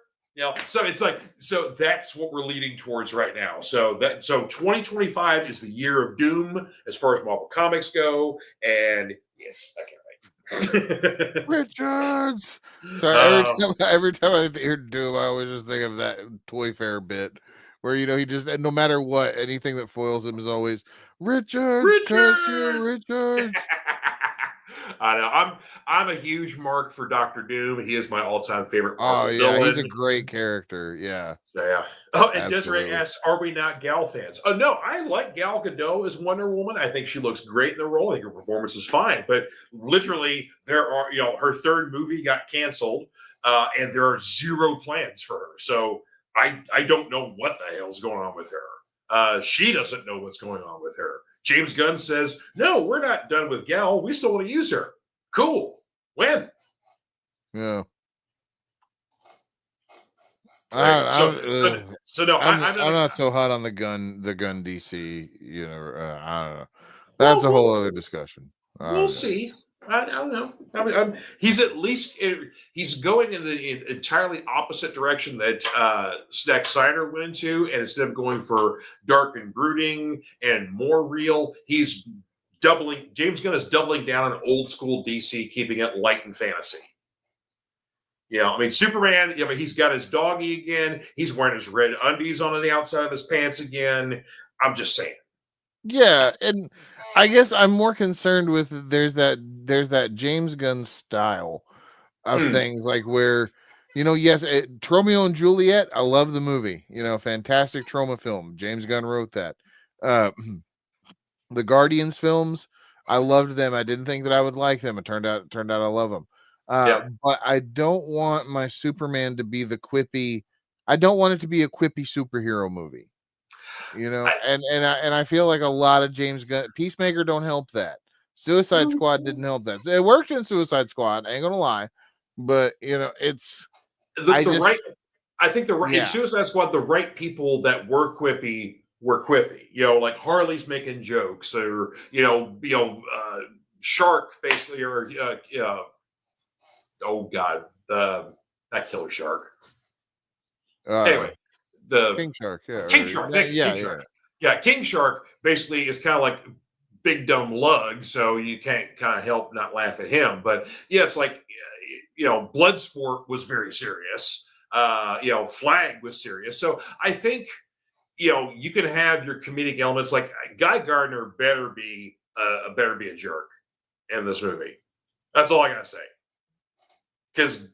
So it's like, so that's what we're leading towards right now. So 2025 is the year of Doom as far as Marvel Comics go. And yes, I can't wait. Richards. Sorry, every time I hear Doom, I always just think of that Toy Fair bit where he just, no matter what, anything that foils him is always Richards. Curse you, Richards. I know. I'm a huge mark for Doctor Doom. He is my all-time favorite Oh Marvel yeah, he's a villain. great character. Yeah, So, yeah. Oh, and Desiree absolutely. asks, "Are we not Gal fans?" Oh no, I like Gal Gadot as Wonder Woman. I think she looks great in the role. I think her performance is fine. But literally, there are her third movie got canceled, and there are zero plans for her. So I don't know what the hell's going on with her. She doesn't know what's going on with her. James Gunn says, "No, we're not done with Gal. We still want to use her." Cool. When? Yeah. Right. I'm I'm not so hot on the gun DC. I don't know. That's Well, a whole other discussion. we'll see. I don't know. He's at least he's going in the entirely opposite direction that Zack Snyder went into, and instead of going for dark and brooding and more real, he's doubling. James Gunn is doubling down on old school DC, keeping it light and fantasy. Superman. Yeah, but he's got his doggy again. He's wearing his red undies on the outside of his pants again. I'm just saying. Yeah, and I guess I'm more concerned with there's that James Gunn style of things like where, yes, Romeo and Juliet. I love the movie. Fantastic trauma film. James Gunn wrote that. The Guardians films, I loved them. I didn't think that I would like them. It turned out I love them. But I don't want my Superman to be the quippy. I don't want it to be a quippy superhero movie. And I feel like a lot of James Gunn Peacemaker don't help that. Suicide Squad didn't help that. So it worked in Suicide Squad, I ain't gonna lie. But it's I think in yeah. Suicide Squad, the right people that were quippy were quippy. Like Harley's making jokes, or Shark basically, or oh god, that killer shark. Anyway, the King Shark, yeah, King Shark, King Shark. Yeah, King Shark basically is kind of like big dumb lug, so you can't kind of help not laugh at him. But yeah, it's like Bloodsport was very serious. Flag was serious. So I think you can have your comedic elements. Like Guy Gardner better be a jerk in this movie. That's all I gotta say. Because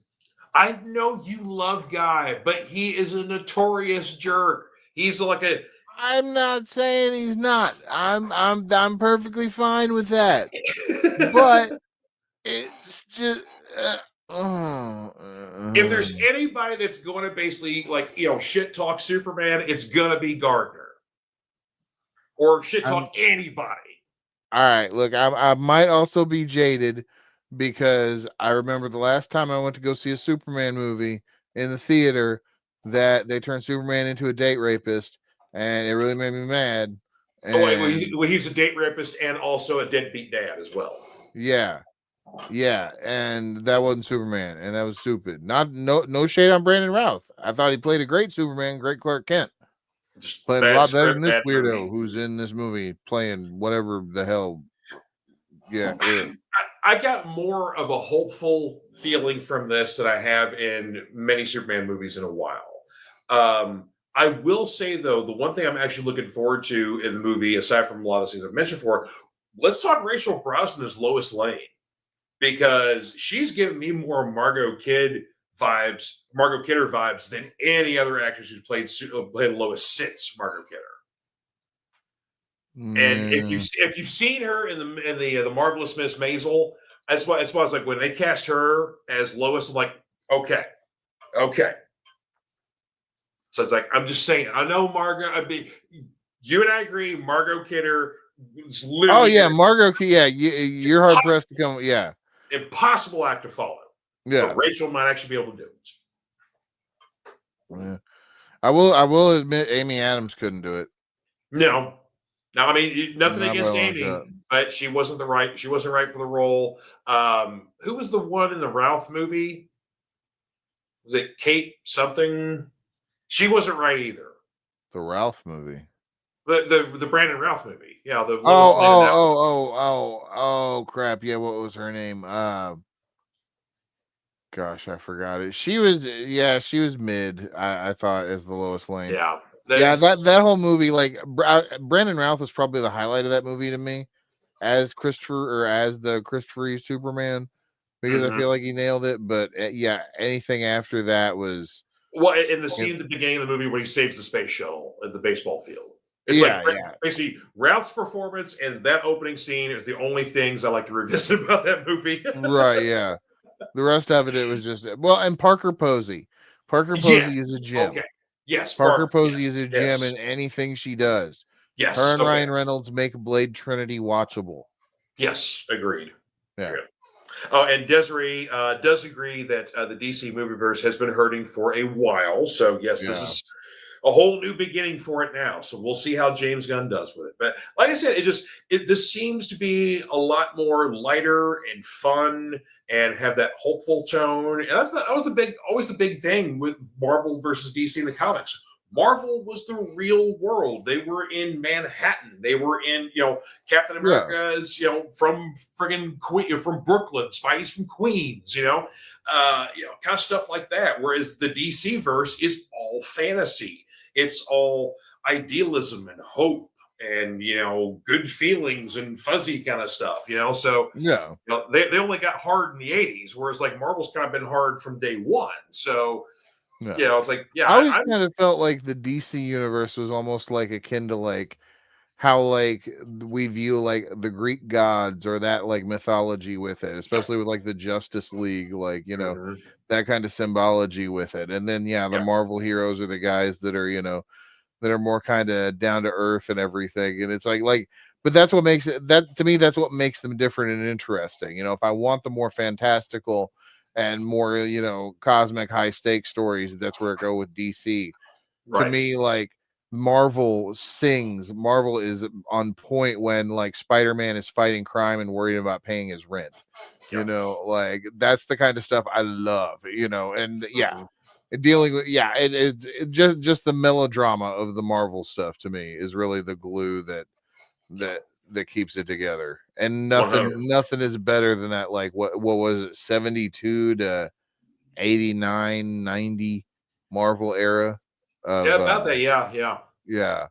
I know you love Guy, but he is a notorious jerk. He's like a. I'm not saying he's not. I'm perfectly fine with that. But it's just if there's anybody that's going to basically shit talk Superman, it's gonna be Gardner or shit talk anybody. All right, look, I might also be jaded because I remember the last time I went to go see a Superman movie in the theater that they turned Superman into a date rapist, and it really made me mad. He's a date rapist and also a deadbeat dad as well. Yeah, and that wasn't Superman, and that was stupid. No shade on Brandon Routh. I thought he played a great Superman, great Clark Kent. Played a lot better than this weirdo who's in this movie playing whatever the hell. Yeah. I got more of a hopeful feeling from this than I have in many Superman movies in a while. I will say, though, the one thing I'm actually looking forward to in the movie, aside from a lot of things I've mentioned before, let's talk Rachel Brosnan as Lois Lane, because she's giving me more Margot Kidder vibes than any other actress who's played Lois since Margot Kidder. And if you've seen her in the Marvelous Miss Maisel, that's why it's like when they cast her as Lois, I'm like, okay. So it's like, I'm just saying, I know Margot. You and I agree, Margot Kidder is literally. Oh yeah, Margot. Yeah, you're hard pressed to come. Yeah, impossible act to follow. Yeah, but Rachel might actually be able to do it. Yeah. I will admit, Amy Adams couldn't do it. No, I mean nothing against Amy, but she wasn't right for the role. Who was the one in the Ralph movie? Was it Kate something? She wasn't right either. The Ralph movie. The Brandon Ralph movie. Yeah. Oh crap! Yeah, what was her name? Gosh, I forgot it. She was mid. I thought as the Lois Lane. Yeah. That whole movie, like Brandon Ralph was probably the highlight of that movie to me. as Christopher or as the Christopher Reeve Superman because I feel like he nailed it. But yeah, anything after that was well, in the scene at the beginning of the movie where he saves the space shuttle at the baseball field. It's yeah, like basically Ralph's performance and that opening scene is the only things I like to revisit about that movie. right, yeah. The rest of it was just and Parker Posey. Parker Posey is a gem. Okay. Yes. Parker Posey yes, is a gem yes, in anything she does. Her yes. and Okay. Ryan Reynolds make Blade Trinity watchable. Yes. Agreed. Yeah. Oh, and Desiree does agree that the DC movieverse has been hurting for a while. So yes, this is a whole new beginning for it now. So we'll see how James Gunn does with it. But like I said, this seems to be a lot more lighter and fun and have that hopeful tone. And that was always the big thing with Marvel versus DC in the comics. Marvel was the real world. They were in Manhattan. They were in, Captain America is, from friggin' Queen, from Brooklyn. Spidey's from Queens. Kind of stuff like that. Whereas the DC verse is all fantasy. It's all idealism and hope and good feelings and fuzzy kind of stuff. So they only got hard in the 80s, whereas like Marvel's kind of been hard from day one. So. Yeah. It's like, I always kind of felt like the DC universe was almost like akin to like how like we view like the Greek gods or that like mythology with it, especially with like the Justice League, like that kind of symbology with it. And then the Marvel heroes are the guys that are that are more kind of down to earth and everything. And it's like but that's what makes it, that to me, that's what makes them different and interesting. If I want the more fantastical and more cosmic high stakes stories, that's where I go with DC. To me, like Marvel is on point when like Spider-Man is fighting crime and worried about paying his rent. Like that's the kind of stuff I love. And dealing with it's just the melodrama of the Marvel stuff to me is really the glue that keeps it together. And nothing is better than that. Like what was it, 72 to 89, 90 Marvel era of about that. Yeah.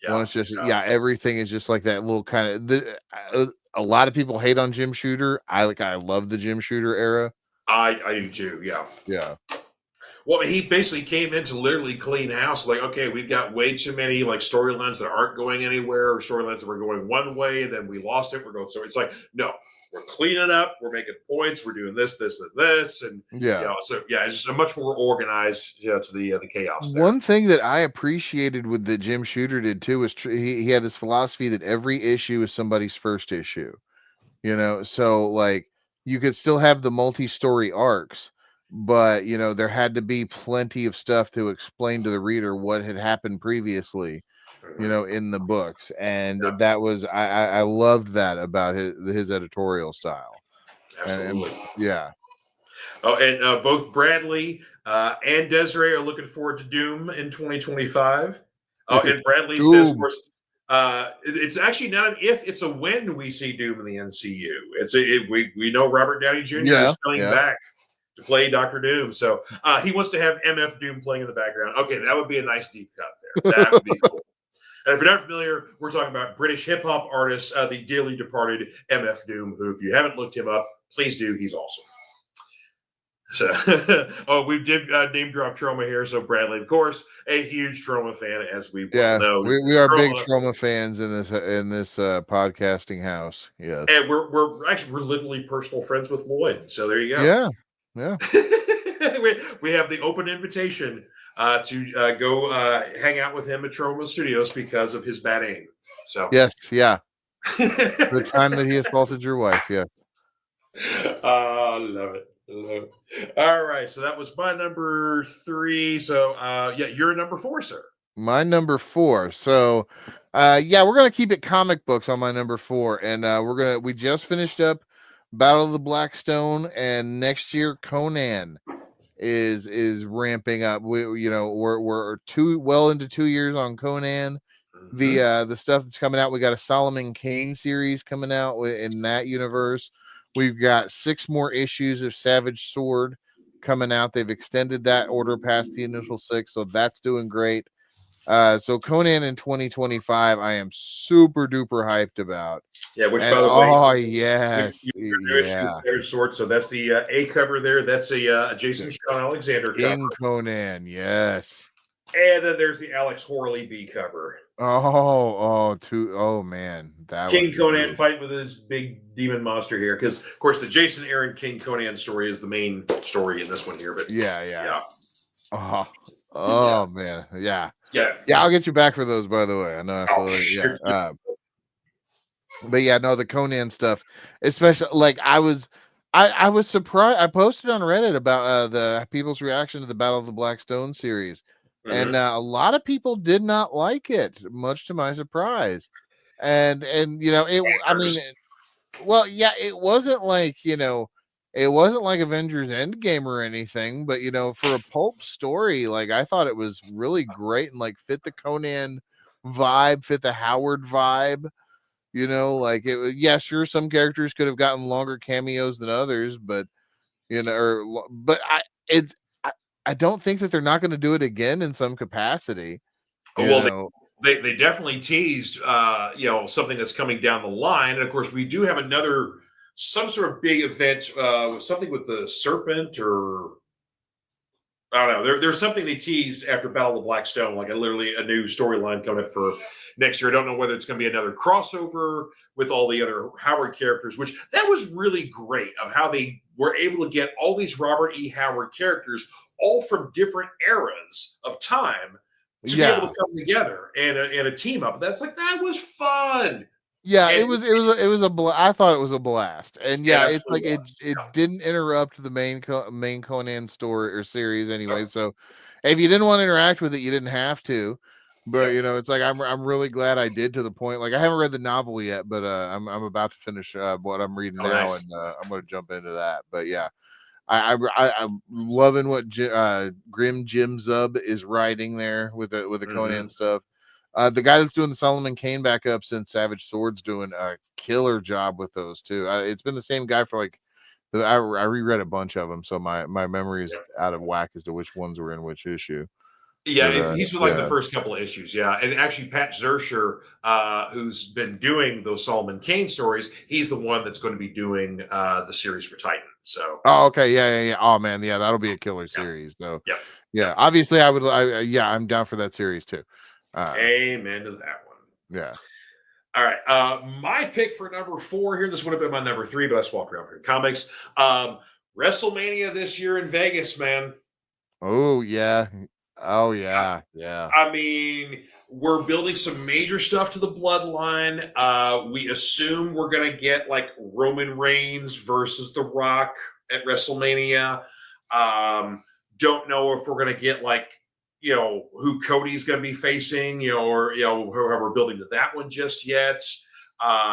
When it's just everything is just like that little kind of a lot of people hate on Jim Shooter. I love the Jim Shooter era. I do too. Yeah. Well, he basically came in to literally clean house. Like, okay, we've got way too many like storylines that aren't going anywhere, or storylines that were going one way, and then we lost it. We're going so it's like, no, we're cleaning up, we're making points, we're doing this, and this, and so it's just a much more organized, to the chaos there. One thing that I appreciated with that Jim Shooter did too was he had this philosophy that every issue is somebody's first issue. So like you could still have the multi-story arcs, but there had to be plenty of stuff to explain to the reader what had happened previously, in the books. And that was I loved that about his editorial style. Absolutely. And Oh, and both Bradley and Desiree are looking forward to Doom in 2025. And Bradley says, of course, it's actually not an if, it's a when we see Doom in the MCU. We know Robert Downey Jr. is coming back to play Dr. Doom. So he wants to have MF Doom playing in the background. Okay, that would be a nice deep cut there. That would be cool. And if you're not familiar, we're talking about British hip hop artist, the dearly departed MF Doom, who, if you haven't looked him up, please do. He's awesome. So, we did name drop Trauma here. So Bradley, of course, a huge Trauma fan, as we know. We are big Trauma fans in this podcasting house. Yes, and we're literally personal friends with Lloyd. So there you go. Yeah. we have the open invitation to go hang out with him at Trauma Studios because of his bad aim. So yes, the time that he assaulted your wife. Yeah. Love it. All right, so that was my number 3. So you're number 4, sir. My number 4. So we're gonna keep it comic books on my number 4, and we just finished up Battle of the Blackstone, and next year Conan is ramping up. We're well into 2 years on Conan. The stuff that's coming out, we got a Solomon Kane series coming out in that universe. We've got 6 more issues of Savage Sword coming out. They've extended that order past the initial 6, so that's doing great. So Conan in 2025, I am super duper hyped about. Yeah, which And by the way, oh you yes, new issue of yeah, Savage Sword. So that's the A cover there. That's a Jason Sean Alexander cover, King Conan, yes. and then there's the Alex Horley B cover. Oh man, that King would be Conan cool. fighting with his big demon monster here, because of course the Jason Aaron King Conan story is the main story in this one here. But Yeah. Oh, yeah, man, yeah. yeah. I'll get you back for those, by the way. I know, Oh, absolutely, yeah. sure. But yeah, no, the Conan stuff, especially like I was surprised. I posted on Reddit about the people's reaction to the Battle of the Black Stone series, and Mhm. a lot of people did not like it, much to my surprise. And I mean, well, yeah, it wasn't like it wasn't like Avengers Endgame or anything, but for a pulp story, like I thought it was really great and like fit the Conan vibe, fit the Howard vibe. Like yeah, sure, some characters could have gotten longer cameos than others, but but it's I, I don't think that they're not going to do it again in some capacity. You Well, know, they definitely teased something that's coming down the line, and of course we do have some sort of big event, something with the serpent, or I don't know. There's something they teased after Battle of the Black Stone, like literally a new storyline coming up for next year. I don't know whether it's going to be another crossover with all the other Howard characters, which that was really great of how they were able to get all these Robert E. Howard characters, all from different eras of time, to be able yeah. to come together and a team up. That was fun. Yeah, And it was I thought it was a blast, and it yeah, it's like absolutely was. it didn't interrupt the main Conan story or series anyway. So, if you didn't want to interact with it, you didn't have to. But Yep. it's like I'm really glad I did, to the point. Like I haven't read the novel yet, but I'm about to finish what I'm reading Oh, now, nice. and I'm going to jump into that. But yeah, I'm loving what Grim Jim Zub is writing there with the Mm-hmm. Conan stuff. The guy that's doing the Solomon Kane backup since Savage Sword's doing a killer job with those too. It's been the same guy for like I reread a bunch of them, so my memory is out of whack as to which ones were in which issue. Yeah, But he's been like the yeah. first couple of issues. Yeah, and actually, Pat Zierscher, who's been doing those Solomon Kane stories, he's the one that's going to be doing the series for Titan. So, Oh, okay, yeah. Oh man, yeah, that'll be a killer yeah, series. So yep, yeah, yep. obviously yeah, I'm down for that series too. Amen to that one. Yeah. All right, my pick for number 4 here. This would have been my number 3, but I swapped around for comics. WrestleMania this year in Vegas, man. Oh yeah. Oh yeah. Yeah. I mean, we're building some major stuff to the bloodline. We assume we're going to get like Roman Reigns versus The Rock at WrestleMania. Don't know if we're going to get who Cody's going to be facing, or whoever we're building to that one just yet.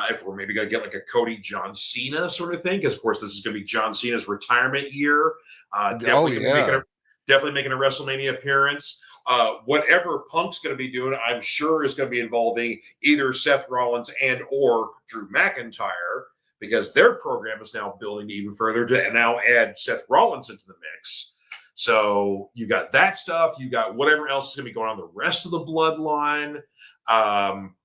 If we're maybe going to get like a Cody John Cena sort of thing, because of course this is going to be John Cena's retirement year. Oh Definitely going to be yeah. definitely making a WrestleMania appearance. Whatever Punk's going to be doing, I'm sure is going to be involving either Seth Rollins and or Drew McIntyre, because their program is now building even further to now add Seth Rollins into the mix. So you got that stuff. You got whatever else is going to be going on the rest of the bloodline.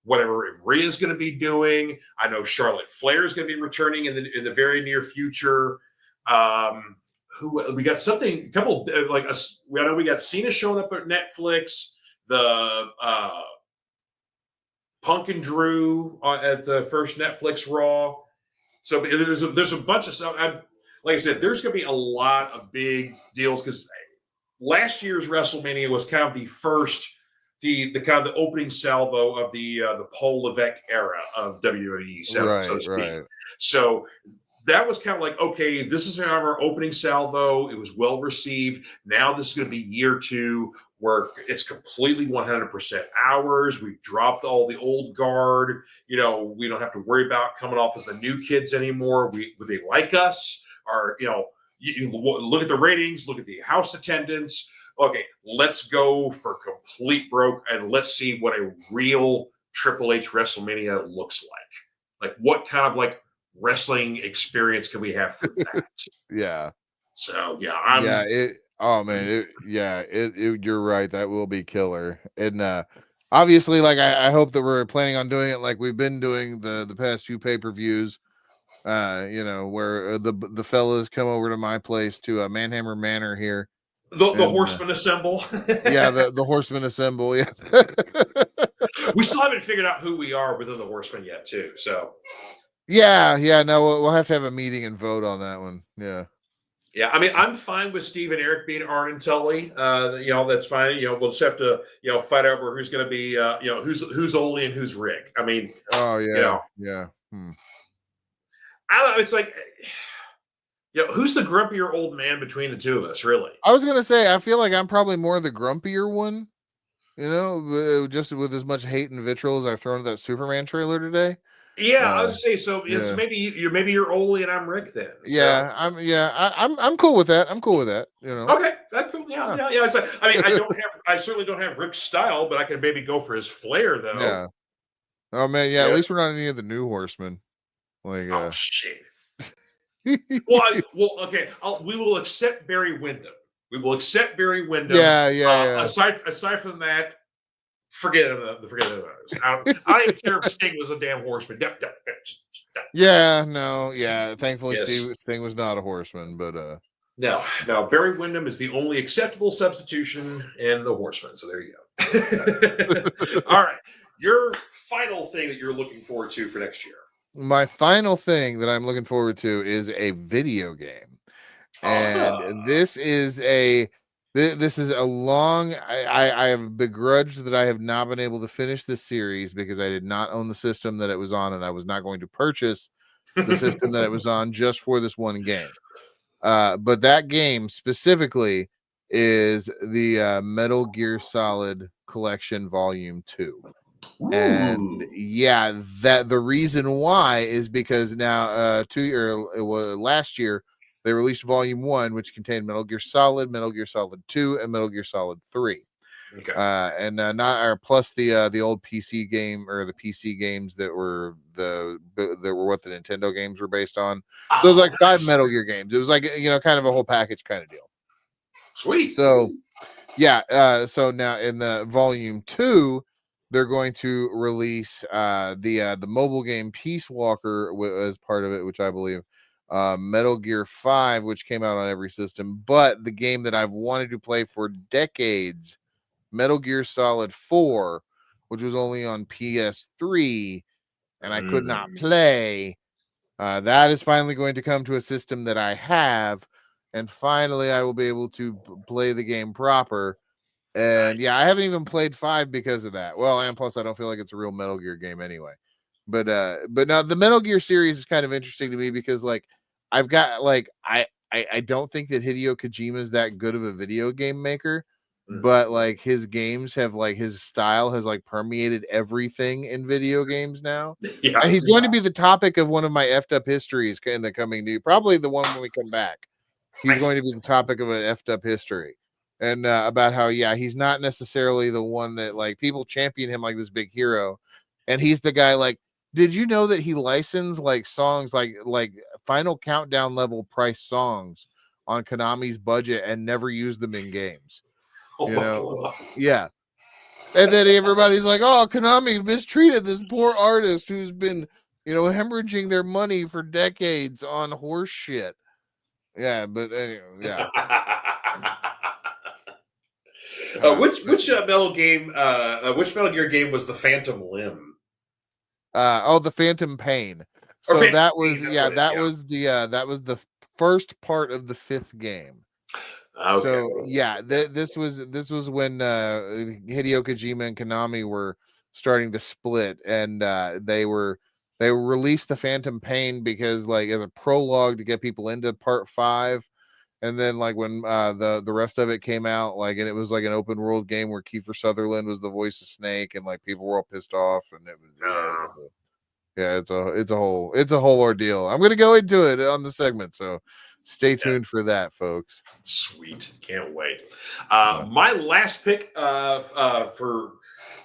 Whatever Rhea's going to be doing. I know Charlotte Flair is going to be returning in the very near future. Who we got something? A couple like us. I know we got Cena showing up at Netflix. The Punk and Drew at the first Netflix Raw. So there's a bunch of stuff. Like I said, there's going to be a lot of big deals, because last year's WrestleMania was kind of the first, the kind of the opening salvo of the Paul Levesque era of WWE, so to speak. Right. So that was kind of like, okay, this is our opening salvo. It was well received. Now this is going to be year 2, where it's completely 100% ours. We've dropped all the old guard. We don't have to worry about coming off as the new kids anymore. They like us. You look at the ratings, look at the house attendance. Okay, let's go for complete broke, and let's see what a real Triple H WrestleMania looks like. Like, what kind of like wrestling experience can we have for that? Yeah. So yeah, Oh man, you're right. That will be killer. And obviously, like I hope that we're planning on doing it like we've been doing the past few pay-per-views. Where the fellas come over to my place to Manhammer Manor here. The horsemen assemble. Yeah, the horsemen assemble. Yeah. We still haven't figured out who we are within the horsemen yet, too. So. Yeah. No, we'll have to have a meeting and vote on that one. Yeah. Yeah, I mean, I'm fine with Steve and Eric being Arn and Tully. That's fine. We'll just have to, fight over who's going to be, who's Ole and who's Rick. I mean, oh yeah, yeah. I don't know. It's like, who's the grumpier old man between the two of us? Really? I was gonna say, I feel like I'm probably more the grumpier one. Just with as much hate and vitriol as I've thrown at that Superman trailer today. Yeah, I was gonna say so. It's maybe you're Ole and I'm Rick then. Yeah, so. I'm cool with that. I'm cool with that. Okay, that's cool. Yeah. It's like, I mean, I certainly don't have Rick's style, but I can maybe go for his flair though. Yeah. Oh man, yeah. At least we're not any of the new horsemen. Like, oh shit. well, okay. We will accept Barry Windham. We will accept Barry Windham. Yeah. Aside from that, forget about it. I don't even care if Sting was a damn horseman. Thankfully, yes. Sting was not a horseman, but no. Barry Windham is the only acceptable substitution in the horseman. So there you go. All right, your final thing that you're looking forward to for next year. My final thing that I'm looking forward to is a video game, and this is a long. I have begrudged that I have not been able to finish this series because I did not own the system that it was on, and I was not going to purchase the system that it was on just for this one game. But that game specifically is the Metal Gear Solid Collection Volume 2. Ooh. And that the reason why is because now last year they released Volume 1, which contained Metal Gear Solid 2, and Metal Gear Solid 3. Okay. Plus the old PC game or the PC games that were what the Nintendo games were based on. So it was like 5 Metal Gear games. It was like kind of a whole package kind of deal. Sweet. So so now in the Volume 2, they're going to release the mobile game Peace Walker as part of it, which I believe Metal Gear 5, which came out on every system, but the game that I've wanted to play for decades, Metal Gear Solid 4, which was only on PS3 and I could not play. That is finally going to come to a system that I have, and finally I will be able to play the game proper. And I haven't even played 5 because of that. Well, and plus I don't feel like it's a real Metal Gear game anyway. But now the Metal Gear series is kind of interesting to me because like I've got like I don't think that Hideo Kojima is that good of a video game maker, but like his games have like his style has like permeated everything in video games now. And he's going to be the topic of one of my effed up histories in the coming new, probably the one when we come back. He's going to be the topic of an effed up history. And about how, he's not necessarily the one that like people champion him like this big hero. And he's the guy like, did you know that he licensed like songs like Final Countdown level price songs on Konami's budget and never used them in games? Yeah. And then everybody's like, oh, Konami mistreated this poor artist who's been, hemorrhaging their money for decades on horse shit. Yeah, but anyway, yeah. Which Metal Gear game was the Phantom Limb? The Phantom Pain. So that was that was the first part of the 5th game. Okay. So this was when Hideo Kojima and Konami were starting to split, and they released the Phantom Pain because like as a prologue to get people into part 5. And then like when the rest of it came out, like, and it was like an open world game where Kiefer Sutherland was the voice of Snake, and like people were all pissed off, and it was it's a whole ordeal. I'm gonna go into it on the segment, so stay tuned for that, folks. Sweet, can't wait. My last pick for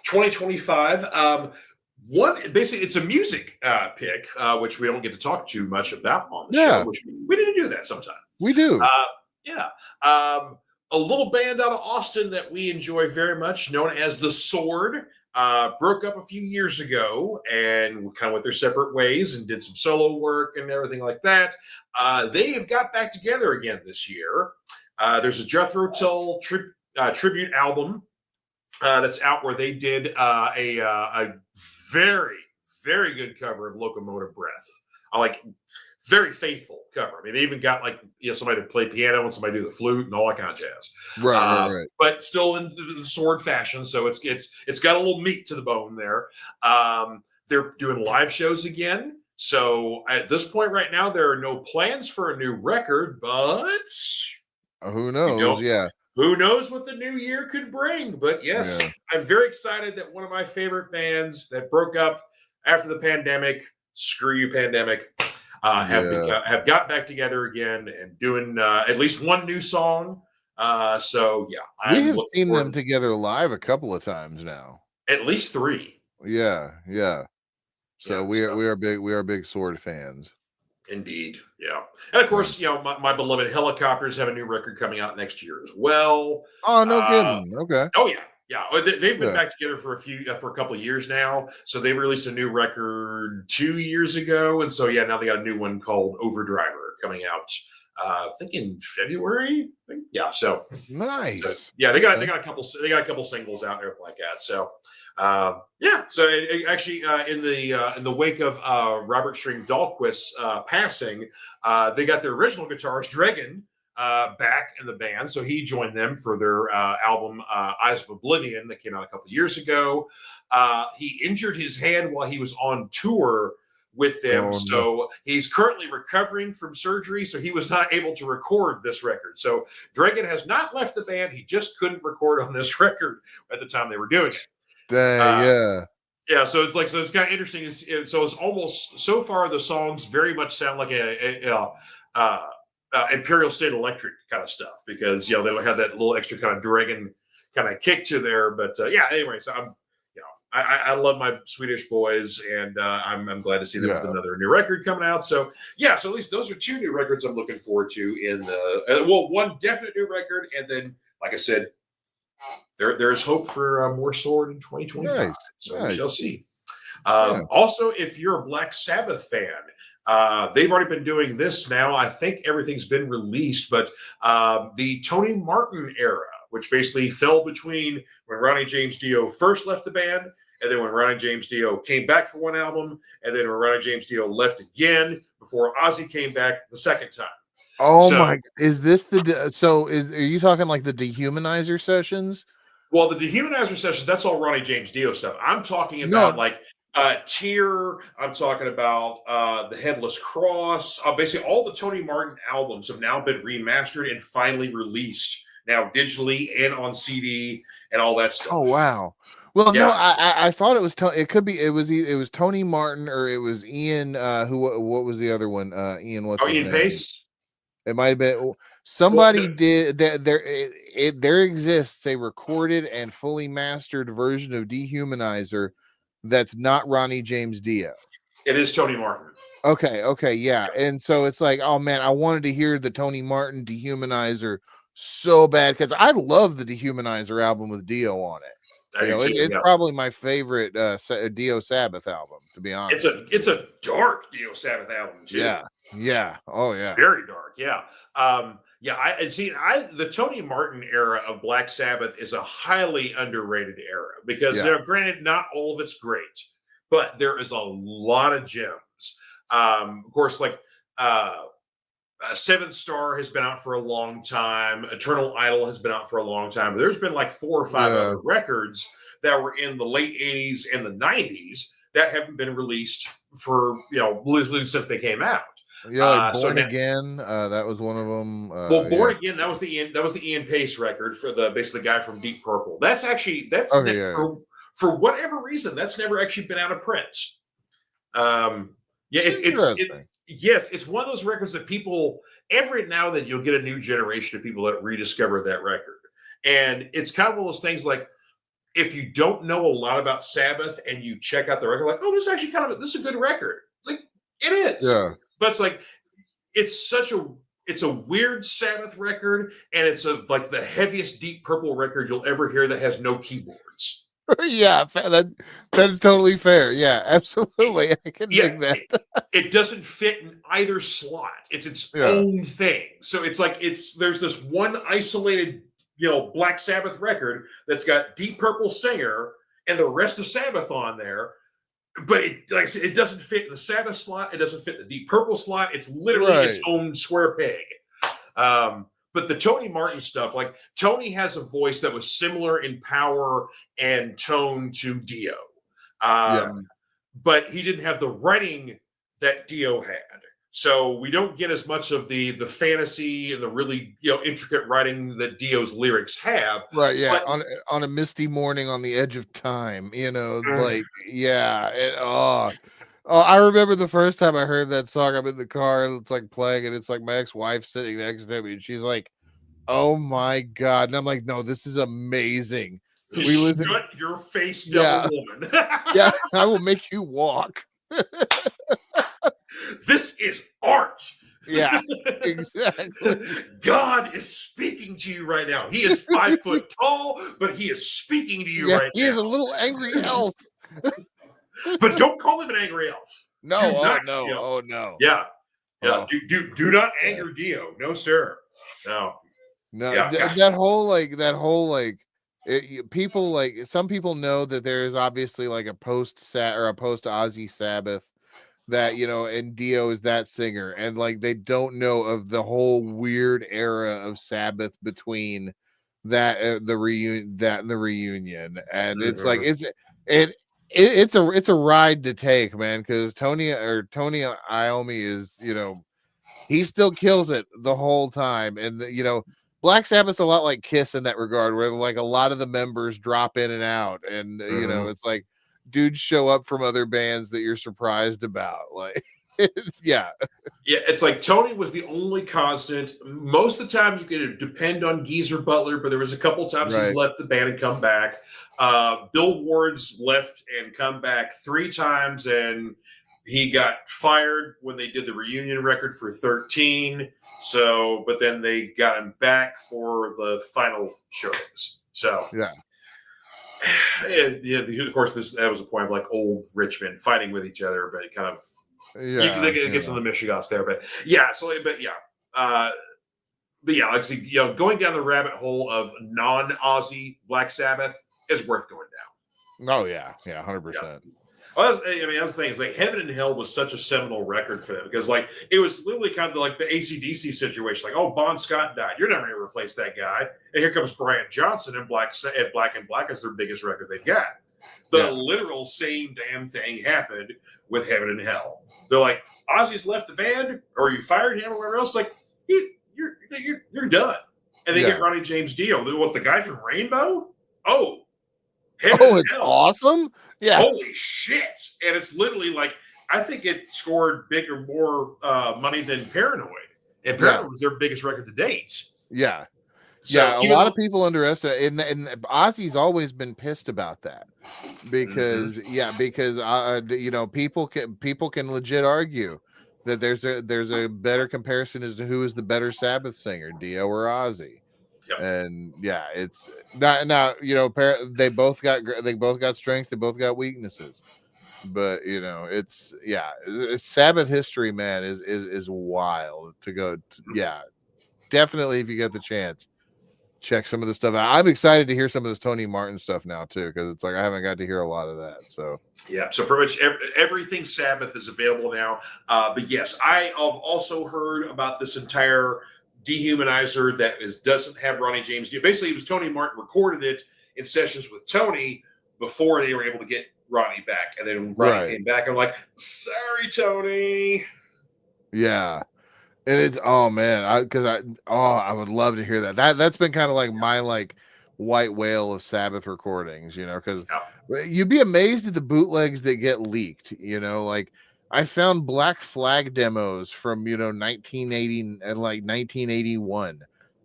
2025. Basically, it's a music pick, which we don't get to talk too much about on the show. Which we need to do that sometime. We do. A a little band out of Austin that we enjoy very much, known as The Sword, broke up a few years ago and kind of went their separate ways and did some solo work and everything like that. They have got back together again this year. There's a Jethro Tull tribute album that's out where they did a very, very good cover of Locomotive Breath. Very faithful cover. I mean, they even got somebody to play piano and somebody do the flute and all that kind of jazz. Right. But still in the Sword fashion, so it's got a little meat to the bone there. They're doing live shows again. So at this point right now, there are no plans for a new record, but who knows? Yeah. Who knows what the new year could bring? But yes, I'm very excited that one of my favorite bands that broke up after the pandemic, screw you pandemic, have got back together again and doing at least one new song. So yeah, we have seen them together live a couple of times now. At least 3. Yeah. So we are big Sword fans. Indeed, yeah. And of course, my beloved Helicopters have a new record coming out next year as well. Oh, no kidding. Okay. Oh yeah. They've been back together for a couple of years now. So they released a new record 2 years ago, and so now they got a new one called Overdriver coming out. I think in February. Yeah. So nice. So, they got a couple singles out there like that. So So actually, in the wake of Robert String Dahlquist's passing, they got their original guitarist Dragon back in the band, so he joined them for their album Eyes of Oblivion that came out a couple of years ago. He injured his hand while he was on tour with them, so he's currently recovering from surgery, so he was not able to record this record. So Dragon has not left the band, he just couldn't record on this record at the time they were doing it. Yeah, so it's kind of interesting. So it's almost, so far the songs very much sound like a Imperial State Electric kind of stuff, because they don't have that little extra kind of Dragon kind of kick to there. But anyway, so I love my Swedish boys, and I'm glad to see them with another new record coming out. So so at least those are 2 new records I'm looking forward to in the one definite new record, and then like I said, there's hope for more Sword in 2025. So we shall see. Also, if you're a Black Sabbath fan, they've already been doing this now. I think everything's been released, but the Tony Martin era, which basically fell between when Ronnie James Dio first left the band, and then when Ronnie James Dio came back for one album, and then when Ronnie James Dio left again before Ozzy came back the second time. Oh my! Is this are you talking like the Dehumanizer sessions? Well, the Dehumanizer sessions, that's all Ronnie James Dio stuff. I'm talking about Tear. I'm talking about the Headless Cross. Basically, all the Tony Martin albums have now been remastered and finally released now digitally and on CD and all that stuff. Oh wow! Well, no, I thought it was it was Tony Martin, or it was Ian. What was the other one? Ian. What's his Ian name? Pace. It might have been somebody did that. There exists a recorded and fully mastered version of Dehumanizer that's not Ronnie James Dio. It is Tony Martin. Okay, yeah. And so it's like, oh man, I wanted to hear the Tony Martin Dehumanizer so bad, because I love the Dehumanizer album with Dio on it. It's probably my favorite Dio Sabbath album, to be honest. It's a dark Dio Sabbath album too. Yeah. Oh yeah. Very dark. Yeah. The Tony Martin era of Black Sabbath is a highly underrated era, because granted, not all of it's great, but there is a lot of gems. Of course, Seventh Star has been out for a long time. Eternal Idol has been out for a long time. But there's been 4 or 5 other records that were in the late 80s and the 90s that haven't been released for, literally since they came out. Yeah, Born Again, that was one of them. Born Again, that was the Ian Pace record for basically the guy from Deep Purple. For whatever reason, that's never actually been out of print. It's one of those records that people, every now and then you'll get a new generation of people that rediscover that record. And it's kind of one of those things, like, if you don't know a lot about Sabbath and you check out the record, like, oh, this is actually this is a good record. It's like, it is. Yeah. But it's like, it's such a it's a weird Sabbath record, and it's like the heaviest Deep Purple record you'll ever hear that has no keyboards. Yeah, that's totally fair. Yeah, absolutely. I can dig that. It doesn't fit in either slot. It's its own thing. So it's like there's this one isolated, Black Sabbath record that's got Deep Purple singer and the rest of Sabbath on there. But like I said, it doesn't fit in the Sabbath slot. It doesn't fit the Deep Purple slot. It's literally its own square peg. But the Tony Martin stuff, like Tony has a voice that was similar in power and tone to Dio. But he didn't have the writing that Dio had. So we don't get as much of the fantasy and the really intricate writing that Dio's lyrics have. Right, yeah. But, on a misty morning on the edge of time, like I remember the first time I heard that song. I'm in the car and it's like playing, and it's like my ex-wife sitting next to me, and she's like, "Oh my god!" And I'm like, "No, this is amazing." We listen. Shut your face, devil woman. Yeah, I will make you walk. This is art. Yeah, exactly. God is speaking to you right now. He is 5 foot tall, but he is speaking to you right now. He is a little angry elf. But don't call him an angry elf. No, oh no. Yeah. Do not anger Dio. No, sir. No. That whole people, like, some people know that there is obviously like a post Ozzy Sabbath that, and Dio is that singer, and like they don't know of the whole weird era of Sabbath between that and the reunion, and it's like it's a ride to take, man, because Tony Iommi is, he still kills it the whole time, and Black Sabbath's a lot like Kiss in that regard, where like a lot of the members drop in and out, and it's like dudes show up from other bands that you're surprised about. Like, it's like Tony was the only constant. Most of the time, you could depend on Geezer Butler, but there was a couple times he's left the band and come back. Bill Ward's left and come back 3 times, and he got fired when they did the reunion record for 13. So, but then they got him back for the final shows. So, of course, that was a point of like old Richmond fighting with each other, but it kind of it gets in the Michigas there. But like I see, going down the rabbit hole of non-Aussie Black Sabbath is worth going down. Oh yeah, 100%. Well, I was thinking, it's like Heaven and Hell was such a seminal record for them, because like it was literally kind of like the AC/DC situation. Like, oh, Bon Scott died. You're never going to replace that guy. And here comes Brian Johnson, and Black and Black is their biggest record they've got. The literal same damn thing happened with Heaven and Hell. They're like, Ozzy's left the band, or you fired him, or whatever else. Like, you're done. And they get Ronnie James Dio. They want the guy from Rainbow. Oh. It's awesome. Yeah. Holy shit. And it's literally like, I think it scored more money than Paranoid. And Paranoid was their biggest record to date. Yeah. So, a lot of people underestimate, and Ozzy's always been pissed about that, because people can legit argue that there's a better comparison as to who is the better Sabbath singer, Dio or Ozzy. Yep. And it's not now. They both got strengths. They both got weaknesses. But it's Sabbath history, man, is wild to go. Definitely, if you get the chance, check some of the stuff out. I'm excited to hear some of this Tony Martin stuff now too, because it's like I haven't got to hear a lot of that. So so pretty much everything Sabbath is available now. But yes, I have also heard about this entire Dehumanizer that doesn't have Ronnie James Dio. Basically, it was Tony Martin recorded it in sessions with Tony before they were able to get Ronnie back, and then Ronnie came back. I'm like, sorry, Tony. Yeah, and it's I would love to hear that. That's been kind of like my white whale of Sabbath recordings, because you'd be amazed at the bootlegs that get leaked. Like, I found Black Flag demos from 1980 and 1981,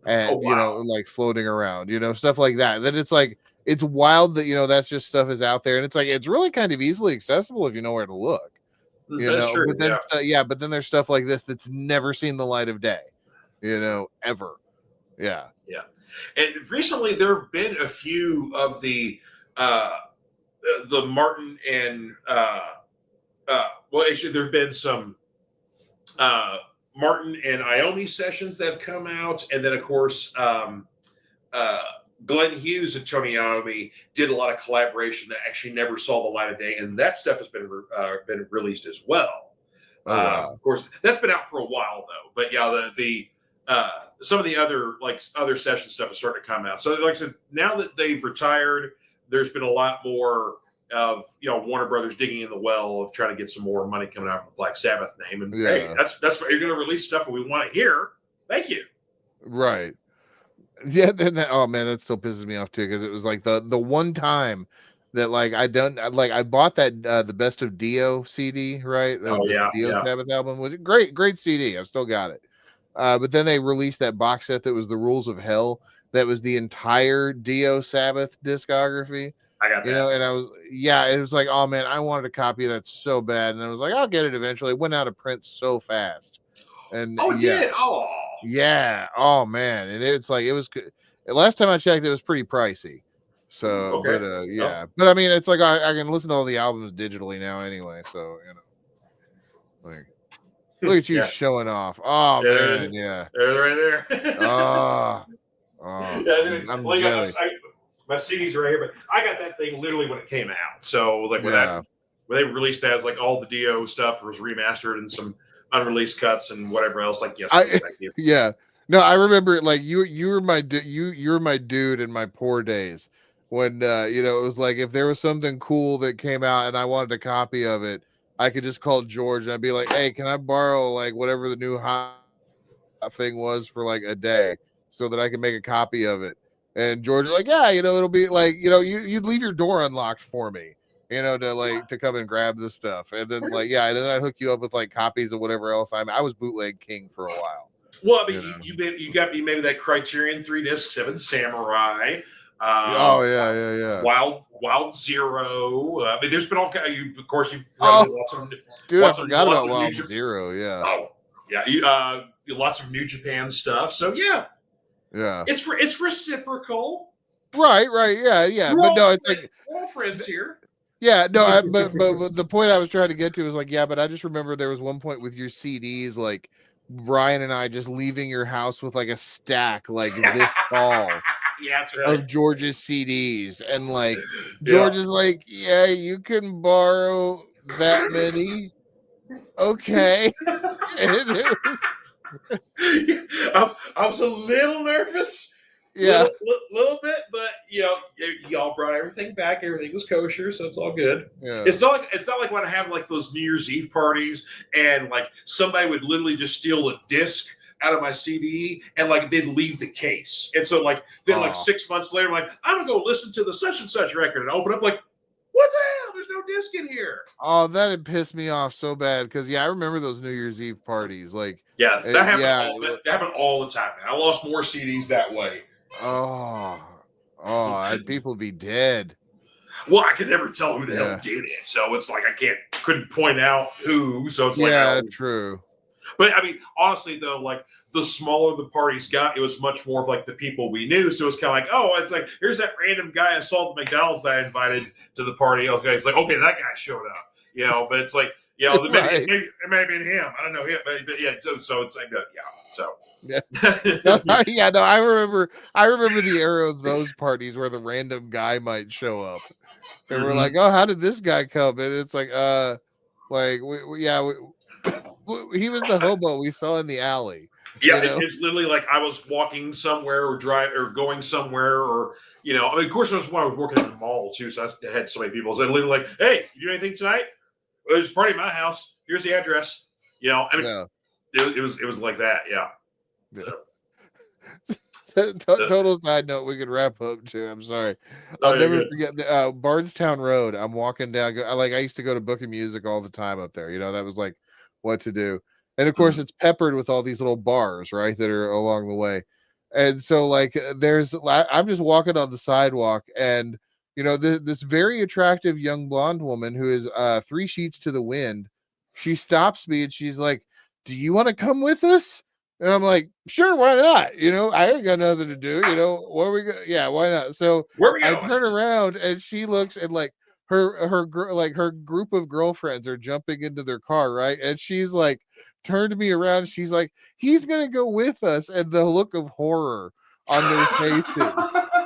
and like floating around, stuff like that. That it's like, it's wild that that's just stuff is out there, and it's like it's really kind of easily accessible if you know where to look. That's true, but then but then there's stuff like this that's never seen the light of day. ever. Yeah. Yeah. And recently there have been a few of the Martin and well, actually there have been some Martin and Iommi sessions that have come out, and then of course uh, Glenn Hughes and Tony Iommi did a lot of collaboration that actually never saw the light of day, and that stuff has been released as well. Oh, wow. Of course, that's been out for a while though, but yeah, the some of the other session stuff is starting to come out. So, like I said, now that they've retired, there's been a lot more of Warner Brothers digging in the well of trying to get some more money coming out of the Black Sabbath name. And hey, that's what you're going to release stuff that we want to hear. Thank you. Right. Yeah. Then oh man, that still pisses me off too, because it was like the one time that like I bought that the Best of Dio CD, right? Dio Sabbath album was a great CD. I've still got it. But then they released that box set that was the Rules of Hell. That was the entire Dio Sabbath discography. I got that. And it was like, oh man, I wanted a copy of that so bad. And I was like, I'll get it eventually. It went out of print so fast. And did? Oh. Yeah. Oh man. And it's like, it was, last time I checked, it was pretty pricey. So, but yeah. But I mean, it's like, I can listen to all the albums digitally now anyway. So, like, look at you showing off. Oh man, yeah. They're right there. I'm jealous. My CD's right here, but I got that thing literally when it came out. So like when they released that, it was like all the Dio stuff was remastered and some unreleased cuts and whatever else. Like thank you. Yeah. No, I remember it. Like you were my you were my dude in my poor days when it was like if there was something cool that came out and I wanted a copy of it, I could just call George and I'd be like, hey, can I borrow like whatever the new hot thing was for like a day so that I can make a copy of it? And George was like, yeah, it'll be like, you'd leave your door unlocked for me, to come and grab this stuff. And then and then I'd hook you up with like copies of whatever else. I was bootleg king for a while. Well, I mean, you got me maybe that Criterion 3-disc 7 Samurai. Yeah. Wild Zero. I mean, there's been all kinds. Of course, you've lots of. Dude, I forgot about Wild Zero. Yeah. Oh, yeah. Lots of New Japan stuff. So yeah. It's reciprocal. Right. Yeah. But no, it's like we're all friends here. Yeah. No. But the point I was trying to get to was like, yeah. But I just remember there was one point with your CDs, like Brian and I just leaving your house with like a stack like this tall. Yeah, that's right. Of George's CDs, and like George is like, yeah, you can borrow that many. Okay. I was a little nervous. Yeah, little bit, but y'all brought everything back. Everything was kosher, so it's all good. Yeah. It's not like when I have like those New Year's Eve parties, and like somebody would literally just steal a disc out of my CD and like they'd leave the case. And so like then like 6 months later, I'm like, I'm gonna go listen to the such and such record and open up like, what the hell? There's no disc in here. Oh, that had pissed me off so bad because I remember those New Year's Eve parties. Like that happened that happened all the time. I lost more CDs that way. People be dead. Well, I could never tell who the hell did it. So it's like couldn't point out who. So it's like true. But I mean, honestly, though, like the smaller the parties got, it was much more of like the people we knew. So it was kind of like, it's like here's that random guy I saw at the McDonald's that I invited to the party. Okay, it's like that guy showed up, but it's like it may have been him. I don't know him, but yeah. So it's like So I remember the era of those parties where the random guy might show up, and we're like, how did this guy come? And it's like, he was the hobo we saw in the alley. Yeah, it's literally like I was walking somewhere or going somewhere or I mean, of course, it was when I was working at the mall too, so I had so many people. So I literally like, hey, you do anything tonight? Well, there's a party at my house. Here's the address. I mean, it was like that. Yeah. Total side note, we could wrap up too. I'm sorry. I'll never forget Bardstown Road. I'm walking down. I used to go to Book of Music all the time up there. That was like what to do. And of course, it's peppered with all these little bars, right, that are along the way. And so, like, I'm just walking on the sidewalk, and this very attractive young blonde woman who is 3 sheets to the wind. She stops me and she's like, "Do you want to come with us?" And I'm like, sure, why not? I ain't got nothing to do. What are we gonna? Yeah, why not? So Where are we I going? turn around and she looks and like her group of girlfriends are jumping into their car, right? And she's like turned me around. She's like, he's gonna go with us, and the look of horror on their faces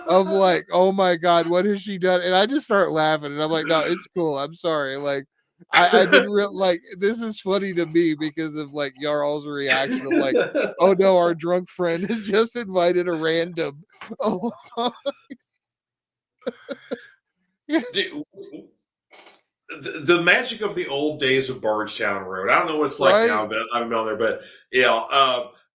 of like, oh my god, what has she done? And I just start laughing, and I'm like, no, it's cool. I'm sorry. Like, I didn't like this is funny to me because of like y'all's reaction of like, oh no, our drunk friend has just invited a random. Oh, yeah, Dude, the magic of the old days of Bardstown Road. I don't know what it's like right. now, but I haven't been on there. But